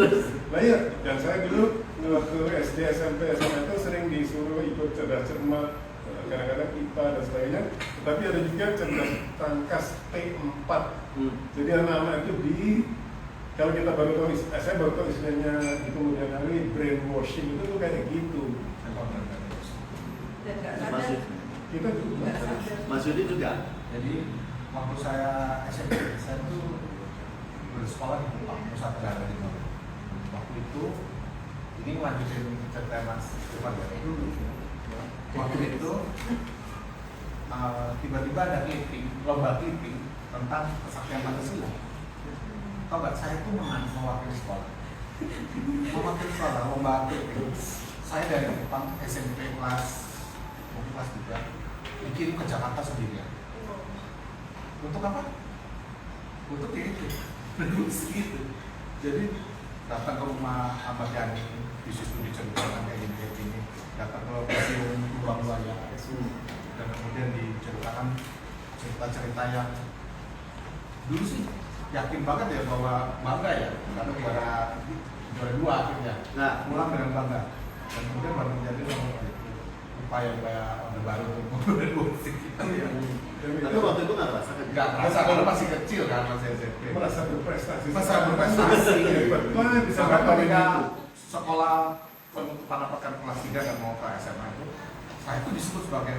Nah iya, dan saya dulu waktu SD, SMP, SMA itu sering disuruh ikut cerdas cermat, kadang-kadang IPA dan sebagainya. Tetapi ada juga cerdas tangkas T4. Jadi anak-anak itu kalau kita baru tahu, saya baru tahu istilahnya di kemudian hari brainwashing itu tuh kayak gitu. Dan nggak sadar. Kita juga. Mas Yudi juga. Jadi waktu saya SMP, saya tuh bersekolah di Pusat Negara di Bali. Waktu itu, ini lanjutin cerita Mas Irfan ya. Waktu itu tiba-tiba ada lomba clipping tentang kesaktian Pancasila. Tahu nggak, saya tuh mewakili sekolah. Waktu itu ada lomba atlet. Saya dari Jepang SMP kelas 3 dikirim ke Jakarta sendirian. Untuk apa? Untuk itu. Reduksi gitu. Jadi datang ke rumah Ahmad Yani, di situ diceritakan kayak gini. Datang ke museum Buaya, dan kemudian diceritakan cerita-cerita yang dulu sih yakin banget ya bahwa bangga ya, karena juara 2 akhirnya. Nah, Pulang dengan bangga. Dan kemudian baru menjadi upaya-upaya orde baru untuk merevolusi kita ya. tapi waktu itu nggak rasakan. Nggak terasa, karena masih kecil kan, masih SMP. Merasa berprestasi. Masa berprestasi. Mana bisa Sampai ngapain ketika itu? sekolah penapatan kelas 3 dan mau ke SMA itu, saya itu disebut sebagai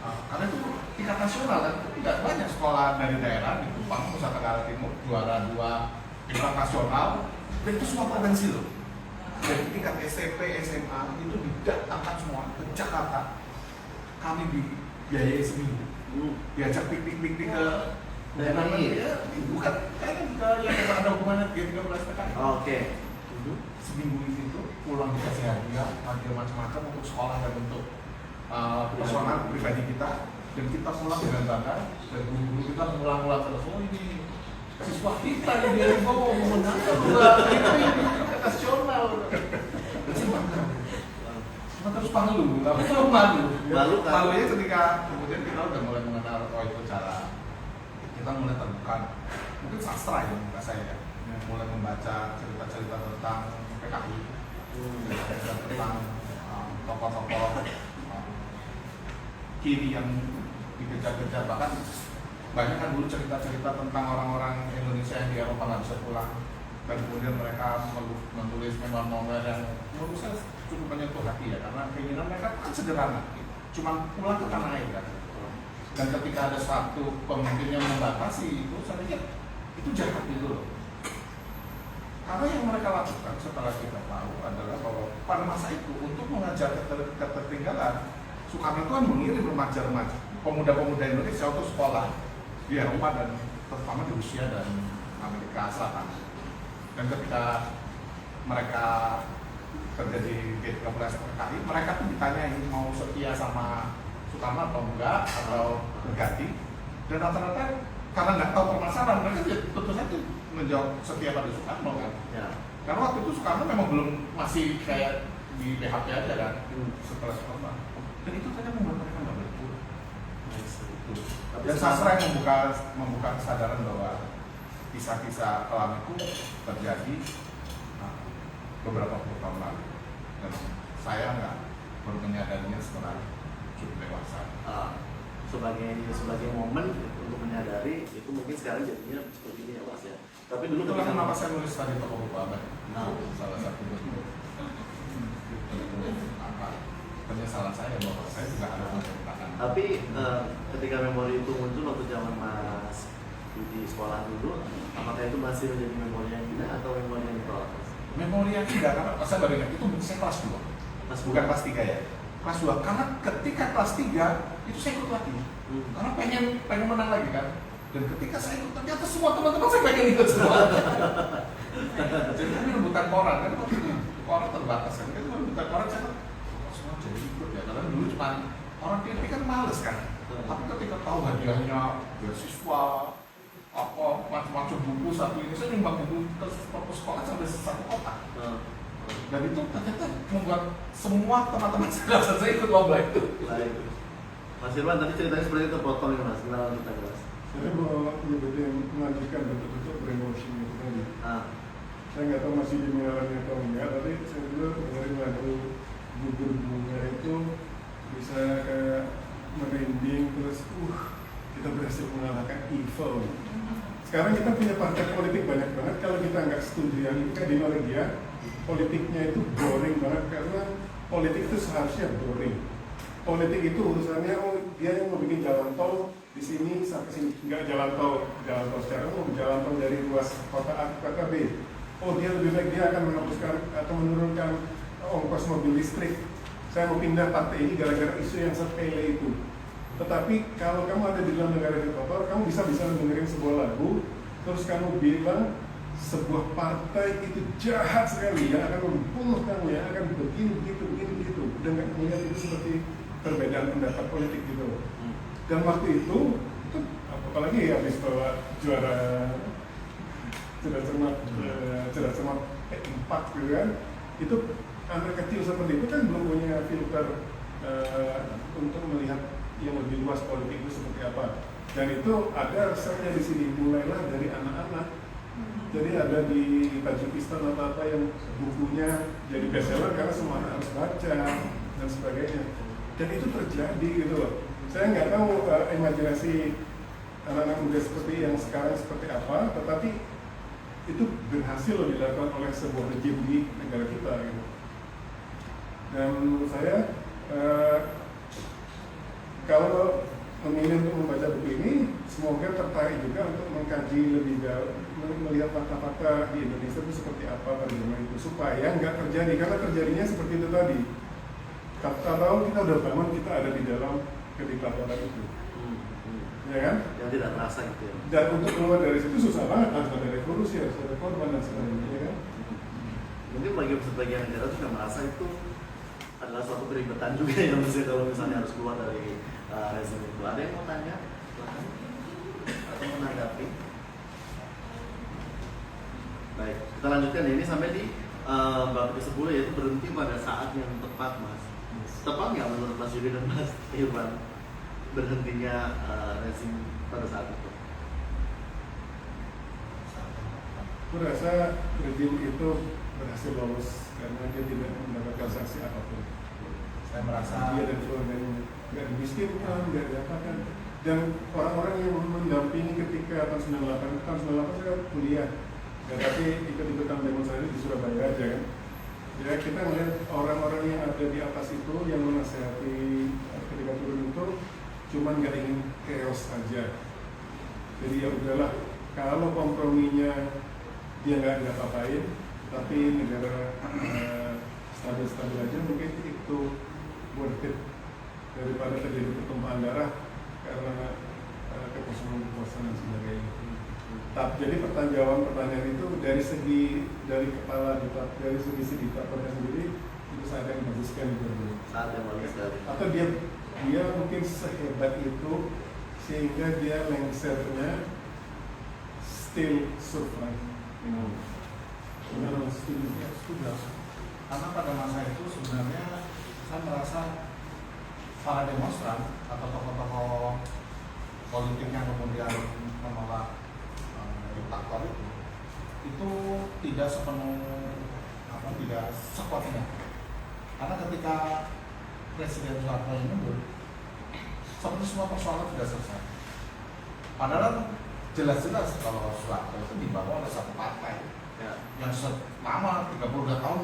karena itu tingkat nasional kan, tidak banyak sekolah dari daerah di Kupang, Nusa Tenggara Timur juara 2 tingkat nasional, dan itu semua provinsi loh. Dari tingkat SMP, SMA itu didatangkan semua ke Jakarta. Kami dibiayai seminggu, diajak piknik ke daerah ini. ya, bukan kayaknya ke yang ada hubungannya G13 PKI. Oke. Seminggu itu pulang dikasih hadiah macam-macam untuk sekolah dan untuk personal pribadi kita, dan kita pulang dengan bangga, dan guru-guru kita mengulang-ulang terus, oh ini siswa kita ini dia mau memenangkan ini nasional, masih bangga. Cuma terus malu, tapi selalu malu. Malunya ketika kemudian kita udah mulai mengenal itu cara kita mulai terbuka, mungkin sastra ya muka saya, mulai membaca cerita-cerita tentang PKI, cerita tentang tokoh-tokoh kiri yang dikejar-kejar, bahkan banyak kan dulu cerita-cerita tentang orang-orang Indonesia yang di Eropa nggak bisa pulang, dan kemudian mereka menulis memoir yang menurut saya cukup menyentuh hati ya, karena keinginan mereka kan sederhana, cuma pulang ke tanah air kan. Dan ketika ada satu pemimpin yang membatasi itu, saya pikir itu jahat gitu loh. Karena yang mereka lakukan setelah kita tahu adalah bahwa pada masa itu untuk mengajar ketertinggalan, Soekarno itu kan mengirim remaja-remaja, pemuda-pemuda Indonesia untuk sekolah di Eropa dan terutama di Rusia dan Amerika Selatan. Dan ketika mereka terjadi G13 PKI, mereka tuh ditanya ini mau setia sama Soekarno atau enggak, atau berganti. Dan rata-rata karena nggak tahu permasalahan, mereka tentu saja menjawab setia pada Soekarno kan. Ya. Karena waktu itu Soekarno memang belum, masih kayak di PHP aja kan, setelah Soekarno. Dan itu saja membuat mereka nggak boleh pulang. Dan sastra yang membuka kesadaran bahwa kisah-kisah kelam itu terjadi beberapa puluh tahun lalu. Dan saya nggak baru menyadarinya setelah cukup dewasa. Sebagai momen untuk menyadari itu mungkin sekarang jadinya seperti ini ya Mas ya. Tapi dulu itulah kenapa saya nulis tadi tokoh Buku Abad. Salah satu bentuk penyesalan saya bahwa saya juga ada menceritakan. Tapi ketika memori itu muncul waktu zaman Mas di sekolah dulu, apakah itu masih menjadi memori yang indah atau memori yang ditolak? Memori yang indah karena saya baru ingat itu saya kelas 2. Bukan kelas 3 ya. Kelas 2 karena ketika kelas 3 itu saya ikut lagi. Karena pengen menang lagi kan. Dan ketika saya ikut ternyata semua teman-teman saya pengen ikut semua. Jadi kami rebutan koran kan, koran terbatas kan. Kan rebutan koran saya semua jadi ikut ya. Karena dulu cuma orang TV kan males kan. Tapi ketika tahu hadiahnya beasiswa, apa macam-macam buku satu ini, saya nyumbang buku ke sekolah sampai 1 kotak. Dan itu ternyata membuat semua teman-teman saya ikut lomba itu. Baik. Mas Irwan tadi ceritanya seperti itu, potong ya Mas, kenalan kita Mas. Saya mau melanjutkan bentuk-bentuk brainwashing itu tadi. Saya nggak tahu masih dimengalami atau enggak, tapi saya dulu dengerin lagu Gugur Bunga itu bisa kayak merinding terus, kita berhasil mengalahkan evil. Sekarang kita punya partai politik banyak banget, kalau kita nggak setuju yang itu kayak di Norwegia, politiknya itu boring banget karena politik itu seharusnya boring. Politik itu urusannya, dia yang mau bikin jalan tol di sini sampai sini, nggak jalan tol secara umum, jalan tol dari ruas kota A ke kota B. Dia lebih baik dia akan menghapuskan atau menurunkan ongkos mobil listrik. Saya mau pindah partai ini gara-gara isu yang sepele itu. Tetapi kalau kamu ada di dalam negara diktator, kamu bisa dengerin sebuah lagu, terus kamu bilang sebuah partai itu jahat sekali, yang akan membunuh kamu, yang akan begini begitu, dengan melihat itu seperti perbedaan pendapat politik gitu. Dan waktu itu apalagi habis bawa juara cermat 4 gitu kan, itu anak kecil seperti itu kan belum punya filter untuk melihat yang lebih luas politik itu seperti apa. Dan itu ada resepnya di sini, mulailah dari anak-anak. Jadi ada di Tajikistan atau apa yang bukunya jadi bestseller karena semua anak harus baca dan sebagainya. Dan itu terjadi gitu loh. Saya nggak tahu imajinasi anak-anak muda seperti yang sekarang seperti apa, tetapi itu berhasil loh dilakukan oleh sebuah rejim di negara kita gitu. Dan menurut saya kalau memilih untuk membaca buku ini, semoga tertarik juga untuk mengkaji lebih jauh, melihat fakta-fakta di Indonesia itu seperti apa pada zaman itu, supaya nggak terjadi, karena terjadinya seperti itu tadi. Kalau kita udah bangun, kita ada di dalam kediktatoran itu, ya kan? Yang tidak terasa gitu ya. Dan untuk keluar dari situ susah banget, harus ada revolusi, harus ada korban dan sebagainya, ya kan? Mungkin bagi sebagian negara juga merasa itu adalah suatu keribetan juga ya, maksudnya kalau misalnya harus keluar dari rezim itu. Ada yang mau tanya? Atau menanggapi? Baik, kita lanjutkan ya. Ini sampai di bab ke-10 yaitu berhenti pada saat yang tepat, Mas. Tepat nggak menurut Mas Yudi dan Mas Irwan berhentinya rezim pada saat itu? Aku rasa rejim itu berhasil lolos karena dia tidak mendapatkan sanksi apapun. Saya merasa Dia dan keluarganya nggak dimiskinkan, nggak diapakan. Dan orang-orang yang mendampingi ketika tahun 98 saya kuliah, ya, tapi ikut-ikutan demonstrasi di Surabaya aja kan. Ya kita melihat orang-orang yang ada di atas itu yang menasihati ketika turun itu cuman nggak ingin chaos aja. Jadi ya udahlah, kalau komprominya dia nggak apa-apain, tapi negara stabil-stabil aja, mungkin itu worth it daripada terjadi pertumpahan darah karena kekosongan dan sebagainya. Jadi pertanyaan itu dari kepala dari segi diktatornya sendiri itu saat yang membaguskan itu dulu. Saat yang bagus sekali. Atau dia mungkin sehebat itu sehingga dia lengsernya still survive. Benar, setuju. Karena pada masa itu sebenarnya saya merasa para demonstran atau tokoh-tokoh politik yang kemudian menolak diktator itu tidak tidak sekuatnya. Karena ketika Presiden Soeharto yang mundur, seperti semua persoalan sudah selesai. Padahal jelas-jelas kalau Soeharto itu dibawa oleh satu partai yang selama 32 tahun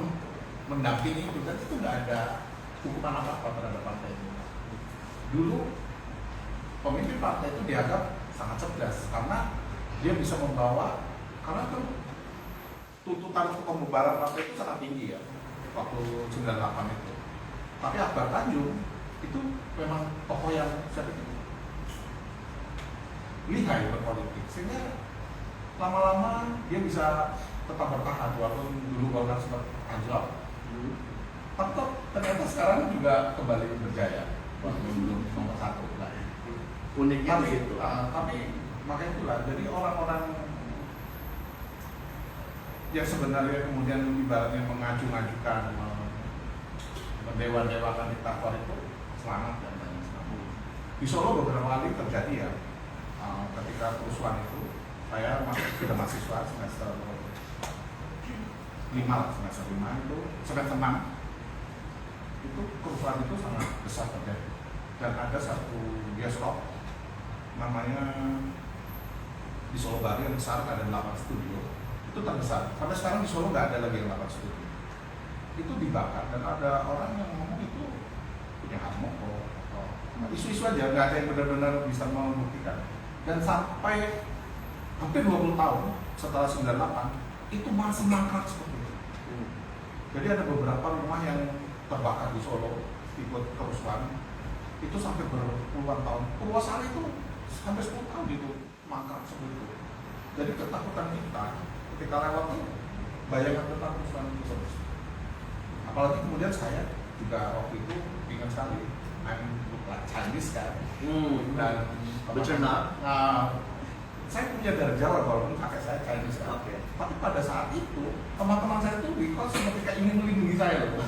mendampingi itu, dan itu nggak ada hukuman apa-apa terhadap partai itu. Dulu pemimpin partai itu dianggap sangat cerdas karena dia bisa membawa, karena kan tuntutan untuk pembubaran partai itu sangat tinggi ya waktu 98 itu. Tapi Akbar Tanjung itu memang tokoh yang saya pikir lihai berpolitik, sehingga lama-lama dia bisa tetap bertahan walaupun dulu Golkar sempat anjlok. Tapi ternyata sekarang juga kembali berjaya walaupun belum nomor 1 lah. Uniknya Tapi, begitu. tapi makanya itulah, jadi orang-orang yang sebenarnya kemudian ibaratnya mengajukan mendewa-dewakan diktator itu selamat dan banyak selamat. Di Solo beberapa kali terjadi ya, ketika kerusuhan itu saya sudah mahasiswa semester 5 itu semester 6 itu kerusuhan itu sangat besar terjadi, dan ada satu bioskop namanya di Solo Bari yang besar, ada 8 studio, itu terbesar. Sampai sekarang di Solo nggak ada lagi yang 8 studio. Itu dibakar dan ada orang yang ngomong itu punya Harmoko atau isu-isu aja, nggak ada yang benar-benar bisa membuktikan. Dan sampai hampir 20 tahun setelah 98 itu masih mangkrak seperti itu. Jadi ada beberapa rumah yang terbakar di Solo ikut kerusuhan itu sampai berpuluhan tahun. Purwosari itu sampai 10 tahun itu mangkrak seperti itu. Jadi ketakutan kita ketika lewat tuh bayangan tentang perusahaan itu terus. Apalagi kemudian saya juga waktu itu ingat sekali, I'm look like Chinese kan, dan Betul nak? saya punya darah Jawa walaupun kakek saya Chinese kan. Oke. Tapi pada saat itu teman-teman saya tuh because ketika ingin melindungi saya loh.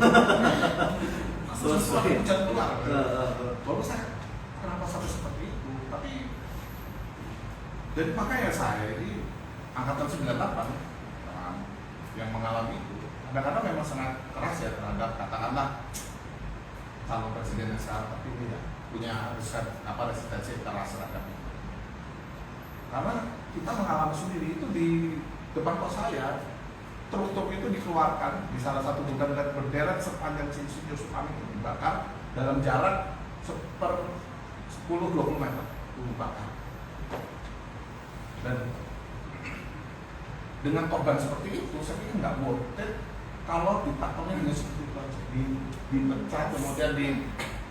Sesuatu yang jangan keluar. Baru saya kenapa sampai seperti itu? Tapi jadi makanya saya ini angkatan 98 yang mengalami itu. Kadang-kadang memang sangat keras ya terhadap katakanlah calon presiden yang sekarang, tapi ini ya punya resistensi keras terhadap itu. Karena kita mengalami sendiri itu di depan kos saya, truk-truk itu dikeluarkan di salah satu gudang dan berderet sepanjang Insinyur Sukarno itu dibakar dalam jarak 10-20 meter dibakar. Dan dengan korban seperti itu, saya pikir nggak worth it kalau ditakonnya dengan seperti itu aja, dipecat kemudian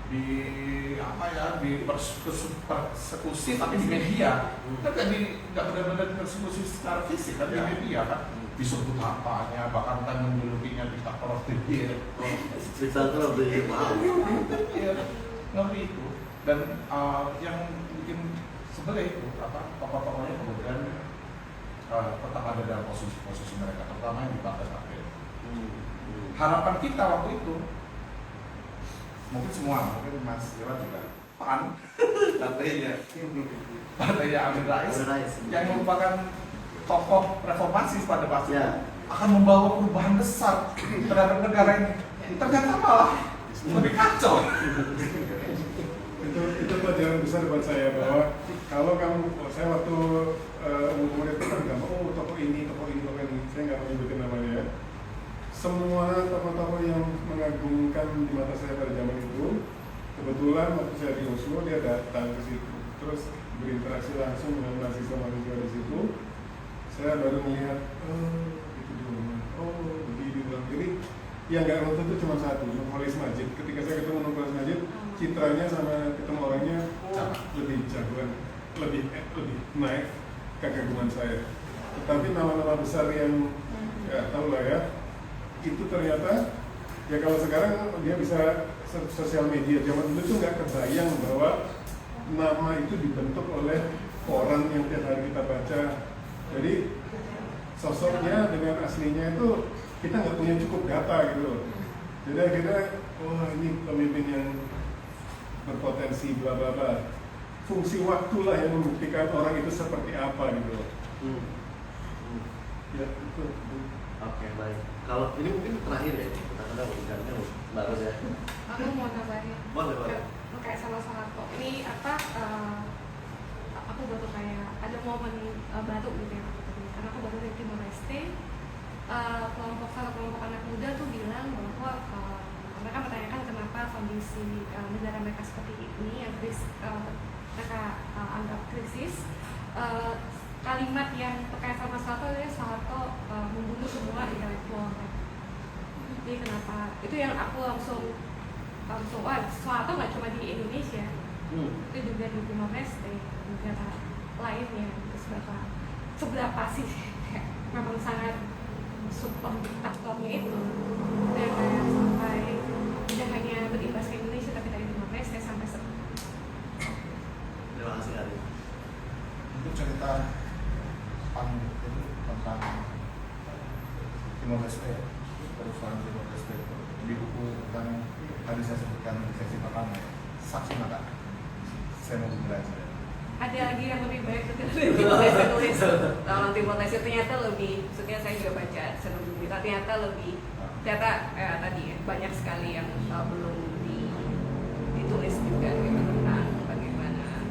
di persekusi tapi di media kan nggak benar-benar persekusi secara fisik kan di media kan disebut apanya bahkan kan menjulukinya diktator of the year Diktator of the year, wow. ngeri itu dan yang bikin sebel itu tokoh-tokohnya kemudian tetap ada dalam posisi mereka terutama yang di batas akhir. Harapan kita waktu itu mungkin semua, mungkin Mas Dewa juga PAN partainya Amin Rais yang merupakan tokoh reformasi pada waktu itu akan membawa perubahan besar terhadap negara ini. Ternyata malah lebih kacau. Itu pelajaran besar buat saya bahwa kalau saya waktu umur itu kan nggak mau tokoh ini, saya nggak mau nyebutin namanya ya. Semua tokoh-tokoh yang mengagumkan di mata saya pada zaman itu, kebetulan waktu saya di Oslo dia datang ke situ, terus berinteraksi langsung dengan mahasiswa di situ. Saya baru melihat, itu begini bilang. Jadi yang nggak nonton itu cuma satu, Nurholis Majid. Ketika saya ketemu Nurholis Majid, citranya sama ketemu orangnya lebih jagoan, lebih naik kekaguman saya. Tetapi nama-nama besar yang ya tahu lah ya, itu ternyata ya kalau sekarang dia bisa sosial media, zaman dulu tuh nggak kebayang bahwa nama itu dibentuk oleh orang yang tiap hari kita baca. Jadi sosoknya dengan aslinya itu kita nggak punya cukup data gitu. Jadi akhirnya ini pemimpin yang berpotensi bla bla bla. Fungsi waktulah yang membuktikan orang itu seperti apa gitu. Ya itu. Oke, baik. Kalau ini mungkin terakhir ya, kita udah bicaranya baru ya. Aku mau nambahin. Boleh. Kayak salah kok. Ini apa? Aku baru kayak ada momen baru gitu yang aku temui. Karena aku baru dari Timor Leste. Kelompok anak muda tuh bilang bahwa mereka menanyakan kenapa kondisi negara mereka seperti ini yang mereka anggap krisis. Kalimat yang terkait sama Soeharto adalah Soeharto membunuh semua intelektual. Jadi kenapa? Itu yang aku langsung wah, Soeharto nggak cuma di Indonesia, itu juga di Timor Leste, negara lainnya. Terus seberapa sih memang sangat super diktatornya itu, dan kayak sampai tidak hanya berimbas ke Indonesia tapi dari Timor Leste sampai sekarang. Terima kasih Ari. Itu cerita itu tentang Timor Leste, perusahaan Timor Leste di buku yang tadi saya sebutkan di seksi pertama, Saksi Mata. Saya mau belajar. Ada lagi yang lebih baik dari Timor Leste tulis. Kalau Timor Leste ternyata lebih, maksudnya saya juga baca senang berita ternyata tadi ya, banyak sekali yang belum ditulis juga gitu, tentang bagaimana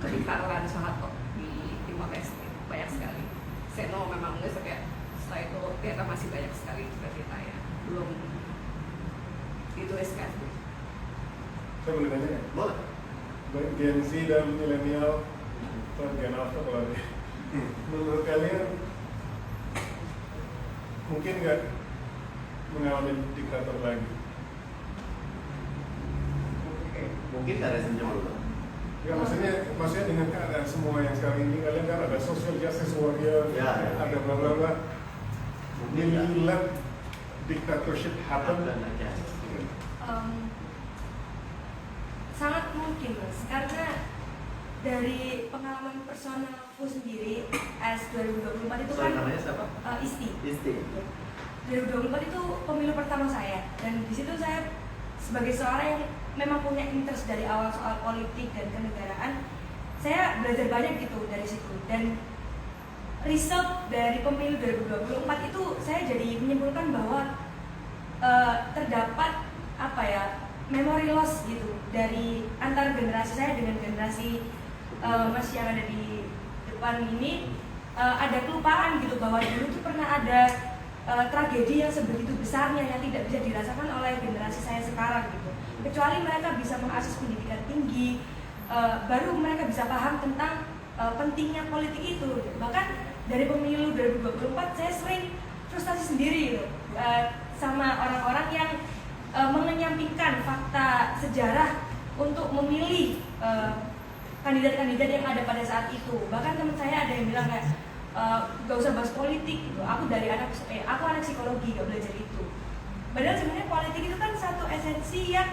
kediktaran Soeharto di Timor Leste, banyak sekali. Seno memang nulis kayak setelah itu ternyata masih banyak sekali cerita yang belum dituliskan. Saya boleh tanya ya? Boleh. Gen Z dan milenial atau Gen Alpha kalau ada. Menurut kalian mungkin nggak mengalami diktator lagi? Mungkin nggak ada senyum dulu. Ya, maksudnya dengan keadaan semua yang sekarang ini, kalian kan ada social justice warrior, Ya. ada bla bla bla. Mungkin Will ya. you let dictatorship happen? Dan aja. Sangat mungkin Mas, karena dari pengalaman personalku sendiri as 2024 itu kan Namanya siapa? Isti. 2024 itu pemilu pertama saya, dan di situ saya sebagai seorang yang memang punya interest dari awal soal politik dan kenegaraan, saya belajar banyak gitu dari situ. Dan result dari pemilu 2024 itu saya jadi menyimpulkan bahwa terdapat memory loss gitu dari antar generasi saya dengan generasi Mas yang ada di depan ini. Ada kelupaan gitu bahwa dulu tuh pernah ada tragedi yang sebegitu besarnya yang tidak bisa dirasakan oleh generasi saya sekarang gitu. Kecuali mereka bisa mengakses pendidikan tinggi, baru mereka bisa paham tentang pentingnya politik itu. Bahkan dari pemilu 2024 saya sering frustasi sendiri gitu, sama orang-orang yang mengenyampingkan fakta sejarah untuk memilih kandidat-kandidat yang ada pada saat itu. Bahkan teman saya ada yang bilang kayak gak usah bahas politik gitu. Aku anak psikologi, gak belajar itu. Padahal sebenarnya politik itu kan satu esensi yang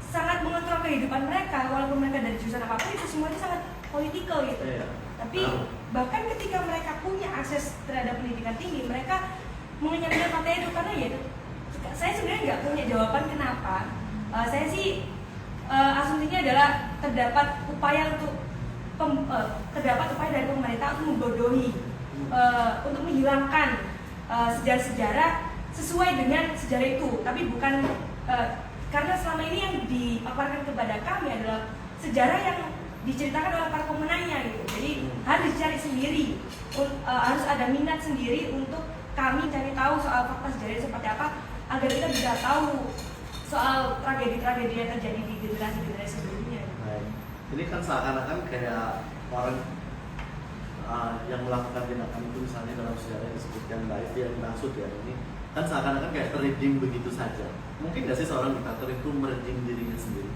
sangat mengontrol kehidupan mereka, walaupun mereka dari jurusan apapun itu semuanya sangat politikal gitu. Iya. Tapi bahkan ketika mereka punya akses terhadap pendidikan tinggi, mereka mengenyamkan fakta itu karena ya saya sebenarnya nggak punya jawaban kenapa. Saya sih asumsinya adalah terdapat upaya dari pemerintah untuk membodohi, untuk menghilangkan sejarah-sejarah sesuai dengan sejarah itu, tapi bukan karena selama ini yang dipaparkan kepada kami adalah sejarah yang diceritakan oleh para pemenangnya gitu. Jadi harus dicari sendiri, harus ada minat sendiri untuk kami cari tahu soal fakta sejarah seperti apa agar kita bisa tahu soal tragedi-tragedi yang terjadi di generasi-generasi sebelumnya. Baik. Ini kan seakan-akan kayak orang yang melakukan tindakan itu misalnya dalam sejarah yang disebutkan Mbak Ivi yang maksud ya ini kan seakan-akan kayak terredeem begitu saja. Mungkin nggak sih seorang diktator itu meredeem dirinya sendiri?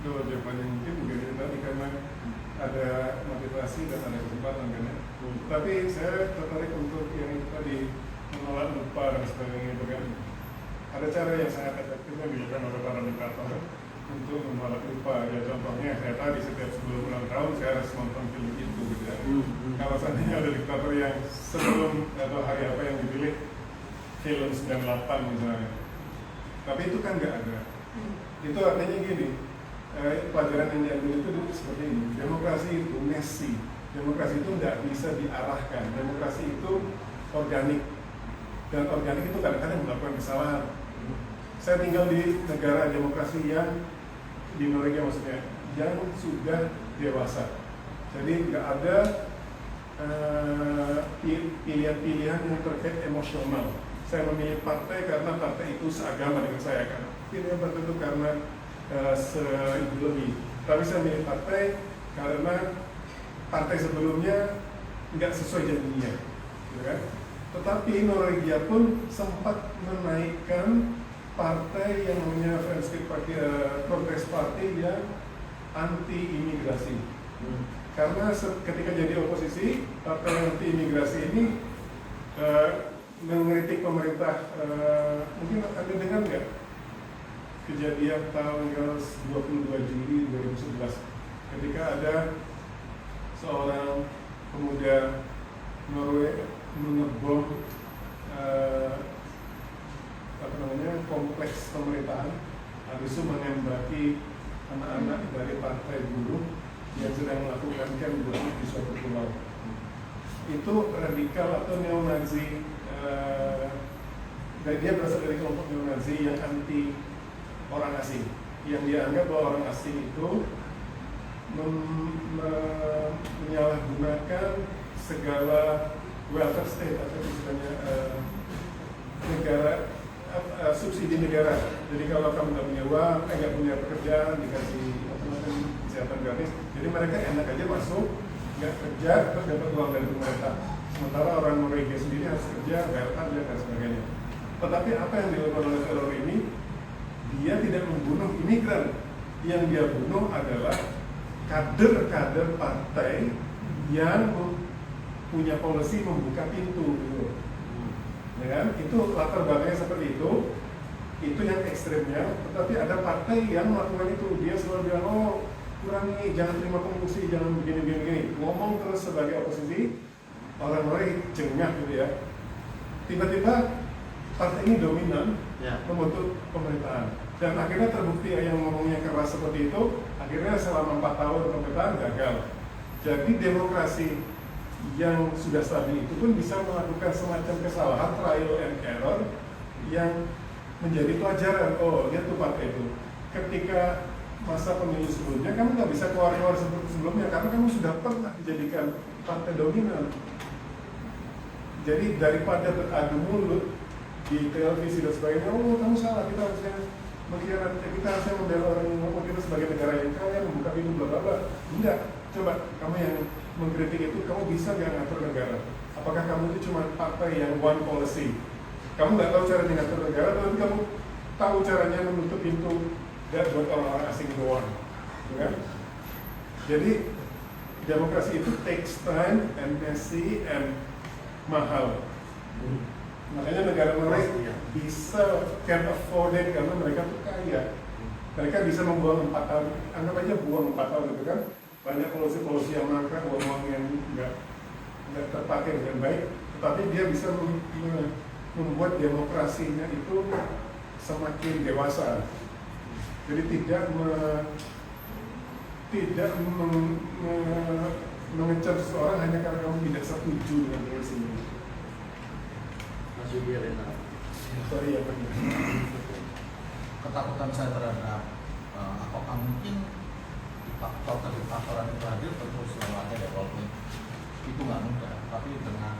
Itu jawabannya mungkin tadi karena ada motivasi dan ada kesempatan kan ya. Tapi saya tertarik untuk yang itu tadi menolak lupa dan sebagainya itu kan. Ada cara yang sangat efektif yang dilakukan oleh para diktator untuk menolak lupa. Ya contohnya saya tadi setiap sebelum ulang tahun saya harus nonton film itu gitu ya. Kalau seandainya ada diktator yang sebelum atau hari apa yang dipilih film 98 misalnya. Tapi itu kan nggak ada. Itu artinya gini, pelajaran yang diambil itu seperti ini. Demokrasi itu messy. Demokrasi itu nggak bisa diarahkan. Demokrasi itu organik. Dan organik itu kadang-kadang melakukan kesalahan. Saya tinggal di negara demokrasi yang di Norwegia maksudnya, yang sudah dewasa. Jadi nggak ada pilihan-pilihan yang terkait emosional. Saya memilih partai karena partai itu seagama dengan saya kan. Pilihan partai itu karena seideologi. Tapi saya memilih partai karena partai sebelumnya nggak sesuai janjinya, gitu kan? Tetapi Norwegia pun sempat menaikkan partai yang namanya Progress Party yang anti imigrasi. Karena ketika jadi oposisi, partai anti imigrasi ini mengkritik pemerintah. Mungkin Anda dengar nggak kejadian tanggal 22 Juli 2011 ketika ada seorang pemuda Norwegia mengebom kompleks pemerintahan, habis itu menembaki anak-anak dari partai buruh yang sedang melakukan camp buruh di suatu pulau. Itu radikal atau neo-Nazi, dan dia berasal dari kelompok neo-Nazi yang anti orang asing, yang dianggap bahwa orang asing itu menyalahgunakan segala welfare state atau istilahnya negara, subsidi negara. Jadi kalau kamu nggak punya uang, nggak punya pekerjaan, dikasih kesehatan gratis. Jadi mereka enak aja masuk, nggak kerja, terus dapat uang dari pemerintah. Sementara orang Norwegia sendiri harus kerja, bayar pajak dan sebagainya. Tetapi apa yang dilakukan oleh teror ini? Dia tidak membunuh imigran, yang dia bunuh adalah kader-kader partai yang punya polisi membuka pintu gitu. Ya kan? Itu latar belakangnya seperti itu yang ekstremnya. Tetapi ada partai yang melakukan itu, dia selalu bilang, oh kurangi, jangan terima pengungsi, jangan begini, ngomong terus sebagai oposisi, orang-orang jengah gitu ya. Tiba-tiba partai ini dominan membentuk pemerintahan, dan akhirnya terbukti yang ngomongnya keras seperti itu, akhirnya selama 4 tahun pemerintahan gagal. Jadi demokrasi yang sudah stabil itu pun bisa melakukan semacam kesalahan, trial and error, yang menjadi pelajaran. Oh, lihat tuh partai itu, ketika masa pemilu sebelumnya kamu nggak bisa keluar-keluar seperti sebelumnya karena kamu sudah pernah dijadikan partai dominan. Jadi daripada beradu mulut di televisi dan sebagainya, oh kamu salah, kita harusnya mengkhianati, kita harusnya membela orang yang ngomong kita sebagai negara yang kaya, membuka pintu bla bla bla. Enggak, coba kamu yang mengkritik itu, kamu bisa nggak ngatur negara? Apakah kamu itu cuma partai yang one policy? Kamu nggak tahu cara ngatur negara, tapi kamu tahu caranya menutup pintu dan buat orang-orang asing doang, kan? Jadi demokrasi itu takes time and messy and mahal. Makanya negara-negara bisa can afford it karena mereka tuh kaya. Mereka bisa membuang 4 tahun, anggap aja buang 4 tahun gitu kan. Banyak polusi-polusi yang mangkrak, uang yang nggak terpakai dengan baik, tetapi dia bisa membuat demokrasinya itu semakin dewasa. Jadi tidak mengecam seseorang hanya karena kamu tidak setuju dengan polisinya. Mas Yudi Arena. Sorry ya Pak. Ketakutan saya terhadap apakah mungkin diktatoran itu hadir, tentu selalu ada ya, walaupun itu nggak mudah. Tapi dengan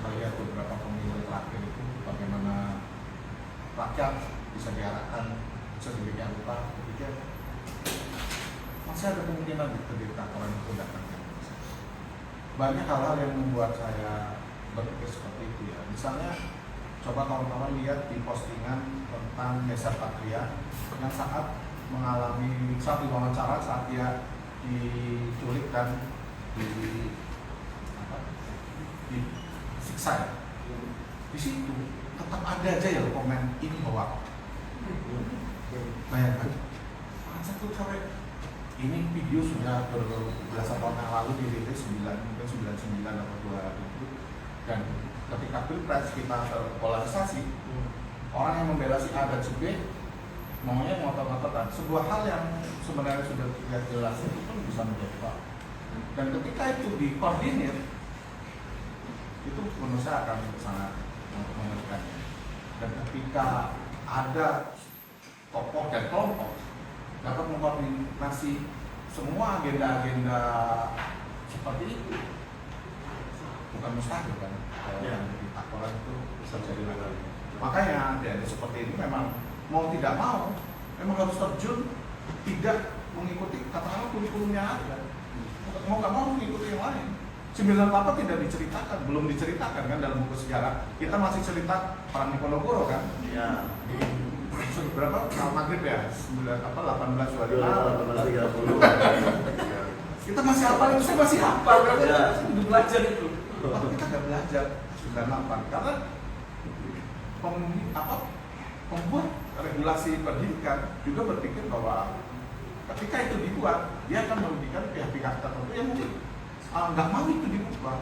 melihat beberapa pemilu terakhir itu, bagaimana rakyat bisa diarahkan sedemikian rupa, ketika masih ada kemungkinan diktatoran itu datang. Banyak hal-hal yang membuat saya berpikir seperti itu ya. Misalnya, coba kawan-kawan lihat di postingan tentang Nesa Patria yang saat mengalami saat diwawancara, saat dia diculik dan disiksa ya. Di situ tetap ada aja ya komen ini bahwa bayangkan satu sampai ini video sudah berbelasan tahun yang lalu dirilis 99 atau 2000, dan ketika pilpres kita terpolarisasi, orang yang membela si A dan si B maunya ngotot-ngototan sebuah hal yang sebenarnya sudah tidak jelas itu pun bisa menjadi apa. Dan ketika itu dikoordinir, itu menurut saya akan sangat mengerikan. Dan ketika ada tokoh dan kelompok dapat mengkoordinasi semua agenda-agenda seperti itu, bukan mustahil kan? Yang ditakutkan itu bisa jadi lagi. Makanya dari seperti ini memang mau tidak mau memang harus terjun, tidak mengikuti katakanlah kurikulumnya ada. Mau nggak mau mengikuti yang lain. 98 tidak diceritakan, belum diceritakan kan dalam buku sejarah. Kita masih cerita perang Diponegoro kan? Iya. Berapa? Maghrib ya? 1825. Kita masih hafal itu, saya masih hafal kan? Udah belajar itu. Tapi kita nggak belajar 98 karena pembuat regulasi pendidikan juga berpikir bahwa ketika itu dibuat, dia akan merugikan pihak-pihak tertentu yang mungkin nggak mau itu dibuat.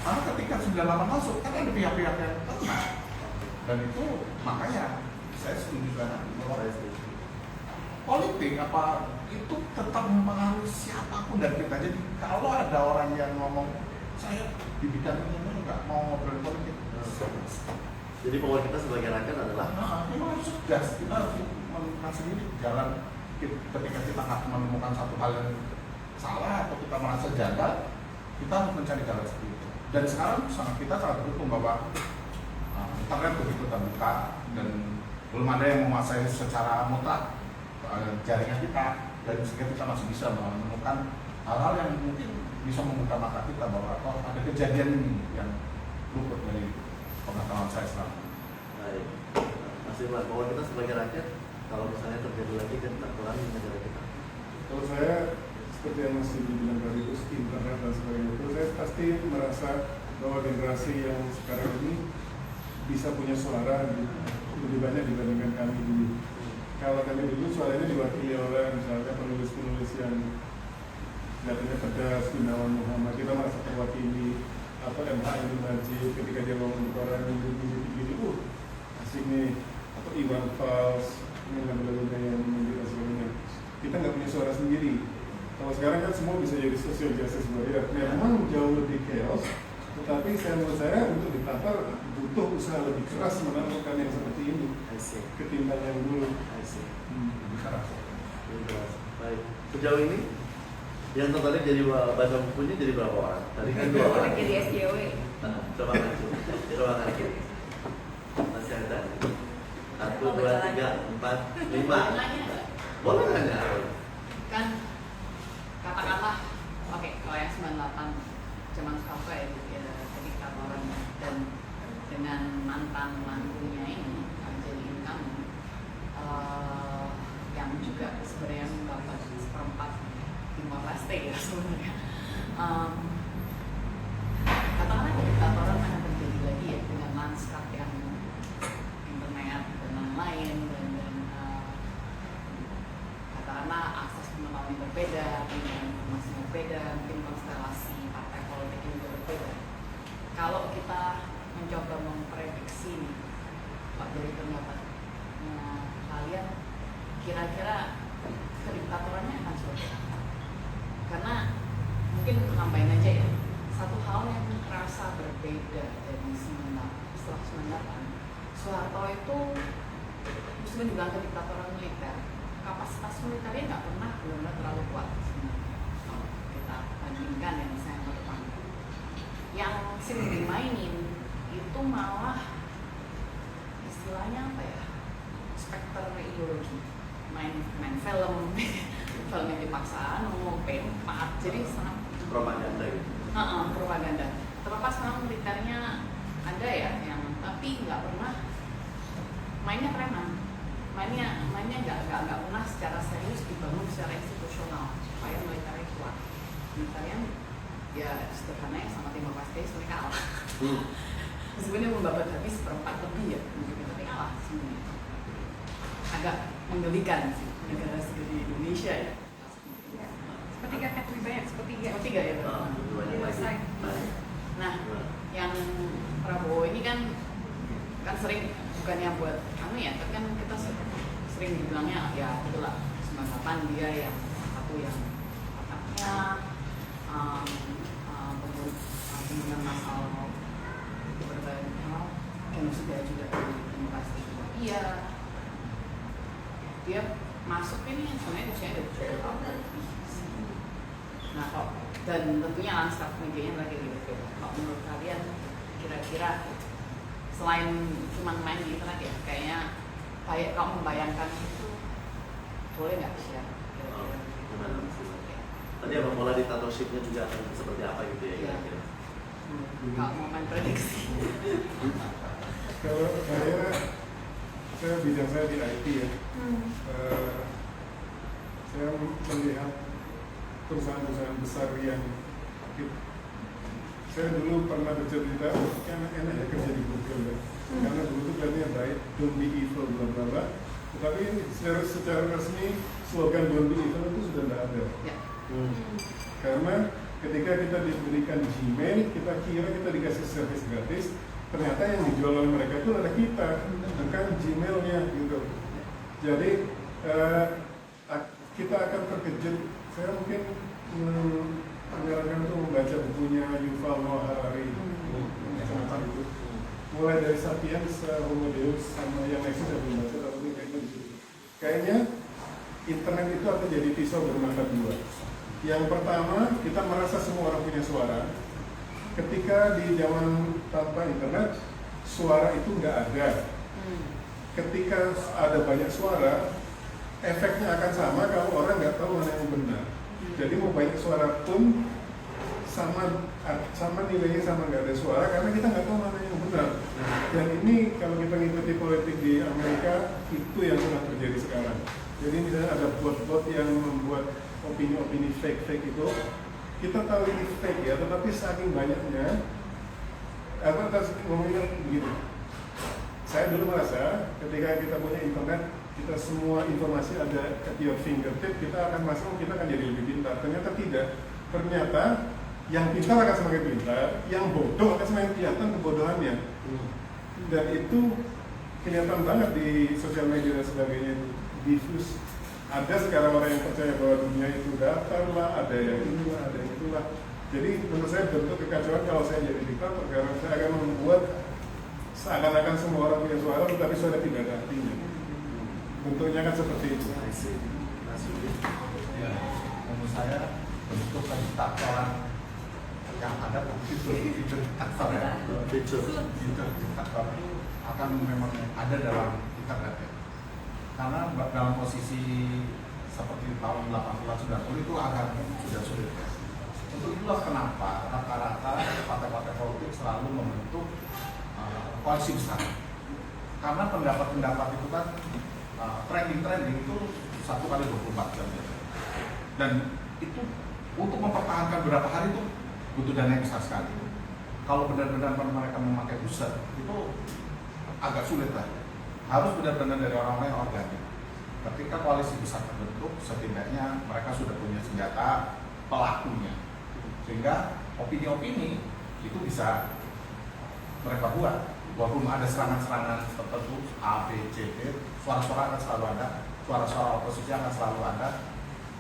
Karena ketika 98 masuk, kan ada pihak-pihak yang kena. Dan itu makanya saya setuju dengan politik apa itu tetap mempengaruhi siapapun dan kita. Jadi kalau ada orang yang ngomong saya di bidang ini nggak mau ngobrol politik, jadi power kita sebagai rakyat adalah memang harus tegas. Kita harus menemukan sendiri jalan ketika kita nggak menemukan satu hal yang salah atau kita merasa janggal, kita harus mencari jalan seperti itu. Dan sekarang kita sangat beruntung bahwa internet begitu terbuka dan belum ada yang menguasai secara mutlak jaringan kita, dan sehingga kita masih bisa menemukan hal-hal yang mungkin bisa membuka mata kita bahwa ada kejadian ini yang luput dari pengetahuan saya selama. Baik, Mas Irwan, bahwa kita sebagai rakyat kalau misalnya terjadi lagi ketakutan di negara kita, Kalau saya seperti yang Mas Yudi bilang tadi, terus internet dan sebagainya, itu saya pasti merasa bahwa generasi yang sekarang ini bisa punya suara lebih banyak dibandingkan kami dulu. Kalau kami dulu suaranya diwakili oleh misalnya penulis-penulis yang kelihatannya pedas, Gunawan Muhammad, kita merasa terwakili. Atau MH Ainul Majid ketika dia ngomong di koran gitu, asik nih. Atau Iwan Fals, ini lagu-lagunya yang menunjukkan sebagainya. Kita nggak punya suara sendiri. Kalau sekarang kan semua bisa jadi social justice warrior. Memang jauh lebih chaos, tetapi menurut saya untuk ditatar butuh usaha lebih keras menemukan yang seperti ini ketimbang yang dulu. Baik. Sejauh ini yang tertarik jadi baca bukunya jadi berapa orang? Tadi kan 2 orang. Jadi SJW. Coba maju. Coba maju. Masih ada? 1, 2, 3, 4, 5. Boleh nanya? Kan katakanlah, oke, kalau yang 98 zaman Soeharto ya, kediktatoran dan dengan mantan mantunya ini jadi income yang juga sebenarnya mendapat 1/4 Timor Leste ya sebenarnya. Katakanlah kediktatoran akan terjadi lagi ya dengan lanskap yang internet dan lain-lain dan katakanlah akses pengetahuan berbeda, pilihan informasi berbeda, mungkin konstelasi partai politik juga berbeda. Kalau kita mencoba memprediksi nih, Pak, dari pendapatnya kalian, kira-kira kediktatorannya akan seperti apa? Karena mungkin nambahin aja ya, satu hal yang terasa berbeda dari setelah 98, Soeharto itu meskipun juga kediktatoran militer, kapasitas militernya nggak pernah benar-benar terlalu kuat sebenarnya. Kalau kita bandingkan yang misalnya ke depan, yang sering dimainin itu malah istilahnya apa ya, spekter ideologi, main film film yang dipaksa, P4, jadi sangat Propaganda gitu. Propaganda. Terlepas memang militernya ada ya yang, tapi nggak pernah mainnya preman. Mainnya nggak pernah secara serius dibangun secara institusional supaya militernya kuat. Militernya ya sederhananya sama Timor Leste sebenarnya kalah. Sebenarnya membabat habis 1/4 lebih ya, tapi kalah sebenarnya. Agak menggelikan sih negara seperti Indonesia ya. Sepertiga lebih banyak, sepertiga ya. Nah, yang Prabowo ini kan sering, bukannya buat kami ya, tapi kan kita sering dibilangnya ya itulah 98 dia yang satu yang otaknya pembunuhan massal berbagai hal, genosida juga di Timor Leste juga. Iya, dia masuk ini sebenarnya usianya udah 7 tahun lebih. Nah kok, dan tentunya lanskap medianya lagi berbeda. Kalau menurut kalian kira-kira selain cuma main di internet ya, kayaknya kayak kamu membayangkan itu boleh nggak sih ya? Gimana maksudnya? Tadi abang bola diktatorshipnya juga akan seperti apa gitu ya kira-kira? Kalau mau main prediksi. Kalau saya bidang saya di IT ya. Saya melihat perusahaan-perusahaan besar yang saya dulu pernah bercerita, enak ya kerja di Google ya. Karena dulu itu kelihatannya baik, don't be evil, bla bla bla. Tetapi secara resmi slogan don't be evil itu sudah tidak ada. Ya. Karena ketika kita diberikan Gmail, kita kira kita dikasih service gratis, ternyata yang dijual oleh mereka itu adalah kita, bukan Gmailnya gitu. Jadi kita akan terkejut. Saya mungkin menyarankan untuk membaca bukunya Yuval Noah Harari tentang itu. Mulai dari Sapiens, Homo Deus, sama yang lain sudah belum baca, tapi kayaknya di situ. Kayaknya internet itu akan jadi pisau bermata dua. Yang pertama, kita merasa semua orang punya suara. Ketika di zaman tanpa internet, suara itu nggak ada. Ketika ada banyak suara, efeknya akan sama kalau orang nggak tahu mana yang benar. Jadi mau banyak suara pun sama nilainya sama nggak ada suara karena kita nggak tahu mana yang benar. Dan ini kalau kita ngikuti politik di Amerika itu yang sedang terjadi sekarang. Jadi misalnya ada bot-bot yang membuat opini-opini fake itu, kita tahu ini fake ya, tetapi saking banyaknya, ngomongnya begini. Saya dulu merasa ketika kita punya internet, kita semua informasi ada at your fingertip, kita akan masuk, kita akan jadi lebih pintar. Ternyata tidak. Ternyata yang pintar akan semakin pintar, yang bodoh akan semakin kelihatan kebodohannya. Dan itu kelihatan banget di sosial media dan sebagainya, diffuse. Ada sekarang orang yang percaya bahwa dunia itu datar lah, ada yang inilah, ada yang itulah. Jadi menurut saya bentuk kekacauan kalau saya jadi diktator, karena saya akan membuat seakan-akan semua orang punya suara, tetapi suara tidak ada artinya. Bentuknya kan seperti itu. Ya, menurut saya bentuk kediktatoran yang ada fitur diktator ya, fitur diktator itu akan memang ada dalam internet ya. Karena dalam posisi seperti tahun 80-90 itu agak sudah sulit ya. Untuk itulah kenapa rata-rata partai-partai politik selalu membentuk koalisi besar. Karena pendapat-pendapat itu kan trending itu 1 kali 24 jam ya. Dan itu untuk mempertahankan beberapa hari itu butuh dana yang besar sekali. Kalau benar-benar mereka memakai booster itu agak sulit lah. Harus benar-benar dari orang-orang yang organik. Ketika koalisi besar terbentuk, setidaknya mereka sudah punya senjata pelakunya, sehingga opini-opini itu bisa mereka buat. Walaupun ada serangan-serangan tertentu A, B, C, D, suara-suara akan selalu ada, suara-suara oposisi akan selalu ada,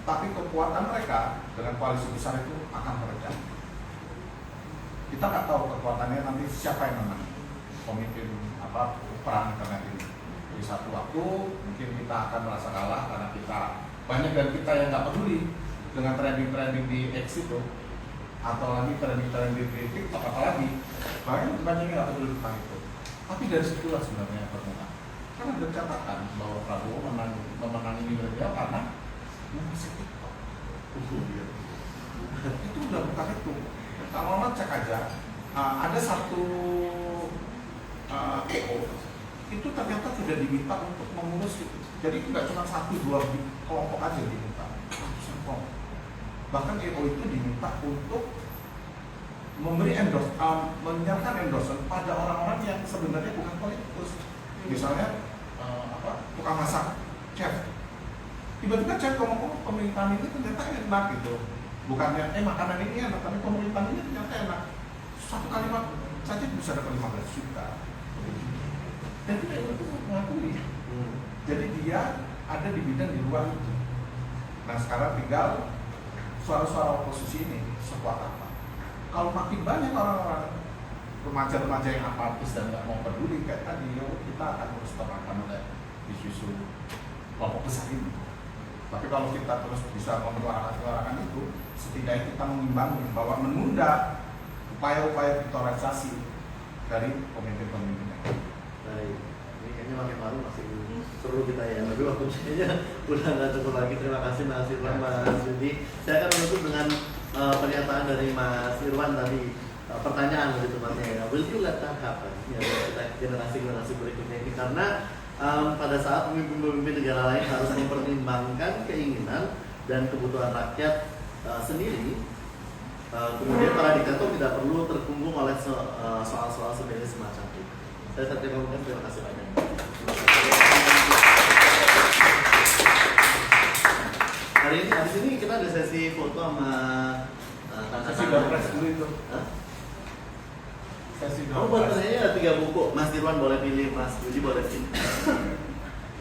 tapi kekuatan mereka dengan koalisi besar itu akan meredam. Kita nggak tahu kekuatannya nanti siapa yang menang pemimpin perang internet ini. Di satu waktu mungkin kita akan merasa kalah karena kita banyak dari kita yang nggak peduli dengan trending di X itu, atau lagi trending di TikTok, apalagi banyak yang nggak peduli tentang itu. Tapi dari situlah sebenarnya permulaan. Karena ada catatan bahwa Prabowo memenangi beliau karena masih TikTok. Itu udah bukan itu. Kalau orang cek aja, ada satu EO itu ternyata sudah diminta untuk mengurus itu. Jadi tidak cuma 1-2 kelompok aja diminta, ratusan kelompok. Bahkan EO itu diminta untuk memberi menyerahkan endorsement pada orang-orang yang sebenarnya bukan politikus. Misalnya tukang masak, chef. Tiba-tiba chef ngomong pemerintahan ini ternyata enak gitu. Bukannya makanan ini enak, tapi pemerintahan ini ternyata enak. Satu kalimat saja bisa dapat 15 juta. Dan tidak itu mengakui. Jadi dia ada di bidang di luar itu. Nah sekarang tinggal suara-suara oposisi ini sekuat apa. Kalau makin banyak orang-orang remaja-remaja yang apatis dan nggak mau peduli kayak tadi, kita akan terus termakan oleh isu-isu kelompok besar ini. Tapi kalau kita terus bisa menyuarakan itu, setidaknya kita mengimbangi bahwa menunda upaya-upaya polarisasi dari pemimpin-pemimpin. Baik, ini kayaknya makin malu masih seru kita ya, tapi waktunya udah nggak cukup lagi. Terima kasih Mas Irwan, Mas Yudi. Saya akan menutup dengan pernyataan dari Mas Irwan tadi, pertanyaan begitu Mas ya. Will you let that happen? Ya, kita generasi berikutnya ini, karena pada saat pemimpin-pemimpin negara lain harus mempertimbangkan keinginan dan kebutuhan rakyat sendiri, kemudian para diktator tidak perlu terkungkung oleh soal-soal sepele semacam itu. Saya terima kasih banyak. Habis ini kita ada sesi foto sama Sesi dompres dulu itu. Sesi Oh, fotonya ada 3 buku. Mas Irwan boleh pilih, Mas Yudi boleh pilih.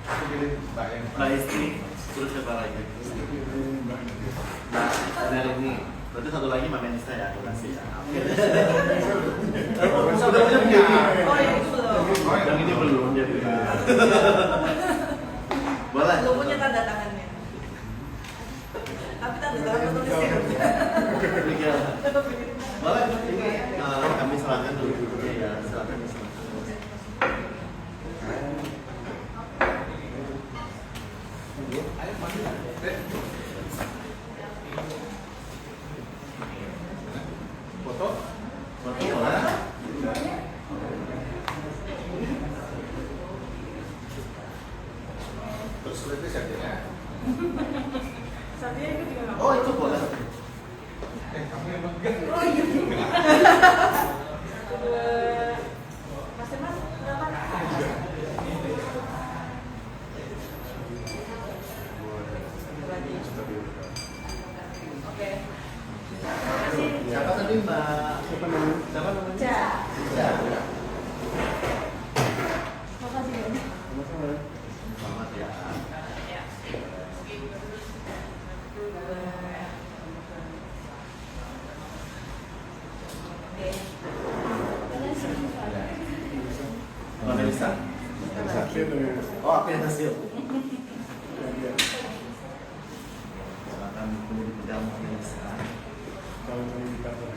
Aku pilih Mbak Istri, terus siapa lagi? Nah, dari ini. Berarti satu lagi Mbak Menista ya, aku kasih ya. Sudah punya. Oh ya itu belum. Yang ini belum jadi. Boleh. Belum punya tanda tangannya. Tapi tanda tangan tulisnya. Boleh, ini kami serahkan dulu bukunya ya, silakan diserahkan. Berarti saja. Satria itu juga nggak Oh itu boleh. Kamu yang megang. Oh iya. Mas berapa? Oke. Siapa tadi Mbak? Siapa namanya? Siapa namanya? Ja. Ja. Makasih ya. Sama-sama. Selamat ya. Mbak Melisa. Satria dengan Oh aku yang hasil. ya, Silakan menjadi pedang Mbak Melisa. kalau yang di kantor.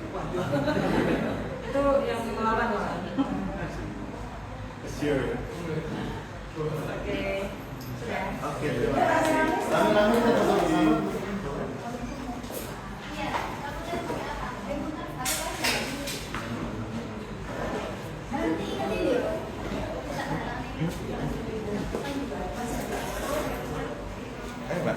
Itu yang melawan lah. Sure ya. Oke. Sudah. Oke, terima kasih. Rame-rame kita sama-sama. Mbak.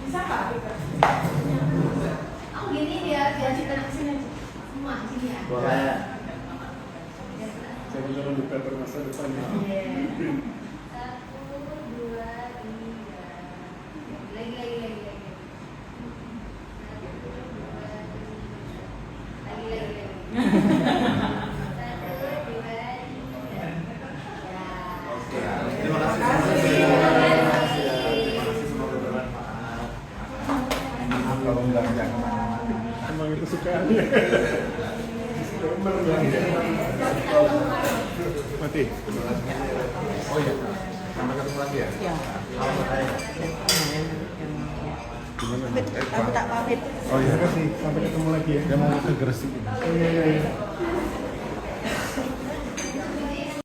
Bisa Pak? Oh gini dia kita kesini aja. Semua sini ya. Boleh. Saya bisa mendekat masa depannya. Satu, dua, tiga. Lagi. Satu, dua, tiga. Lagi. Satu, dua, tiga. Ya. Terima kasih semuanya. Terima kasih semoga bermanfaat. Kalau enggak jangan kemana-mana. Emang itu sukaannya. Gambar belanja. Mati. Oh iya. Sampai ketemu lagi ya? Ya, Gimana? aku tak pamit. Oh iya. Terima kasih. Sampai ketemu lagi ya. Dia mau ke Gresik. Oh iya.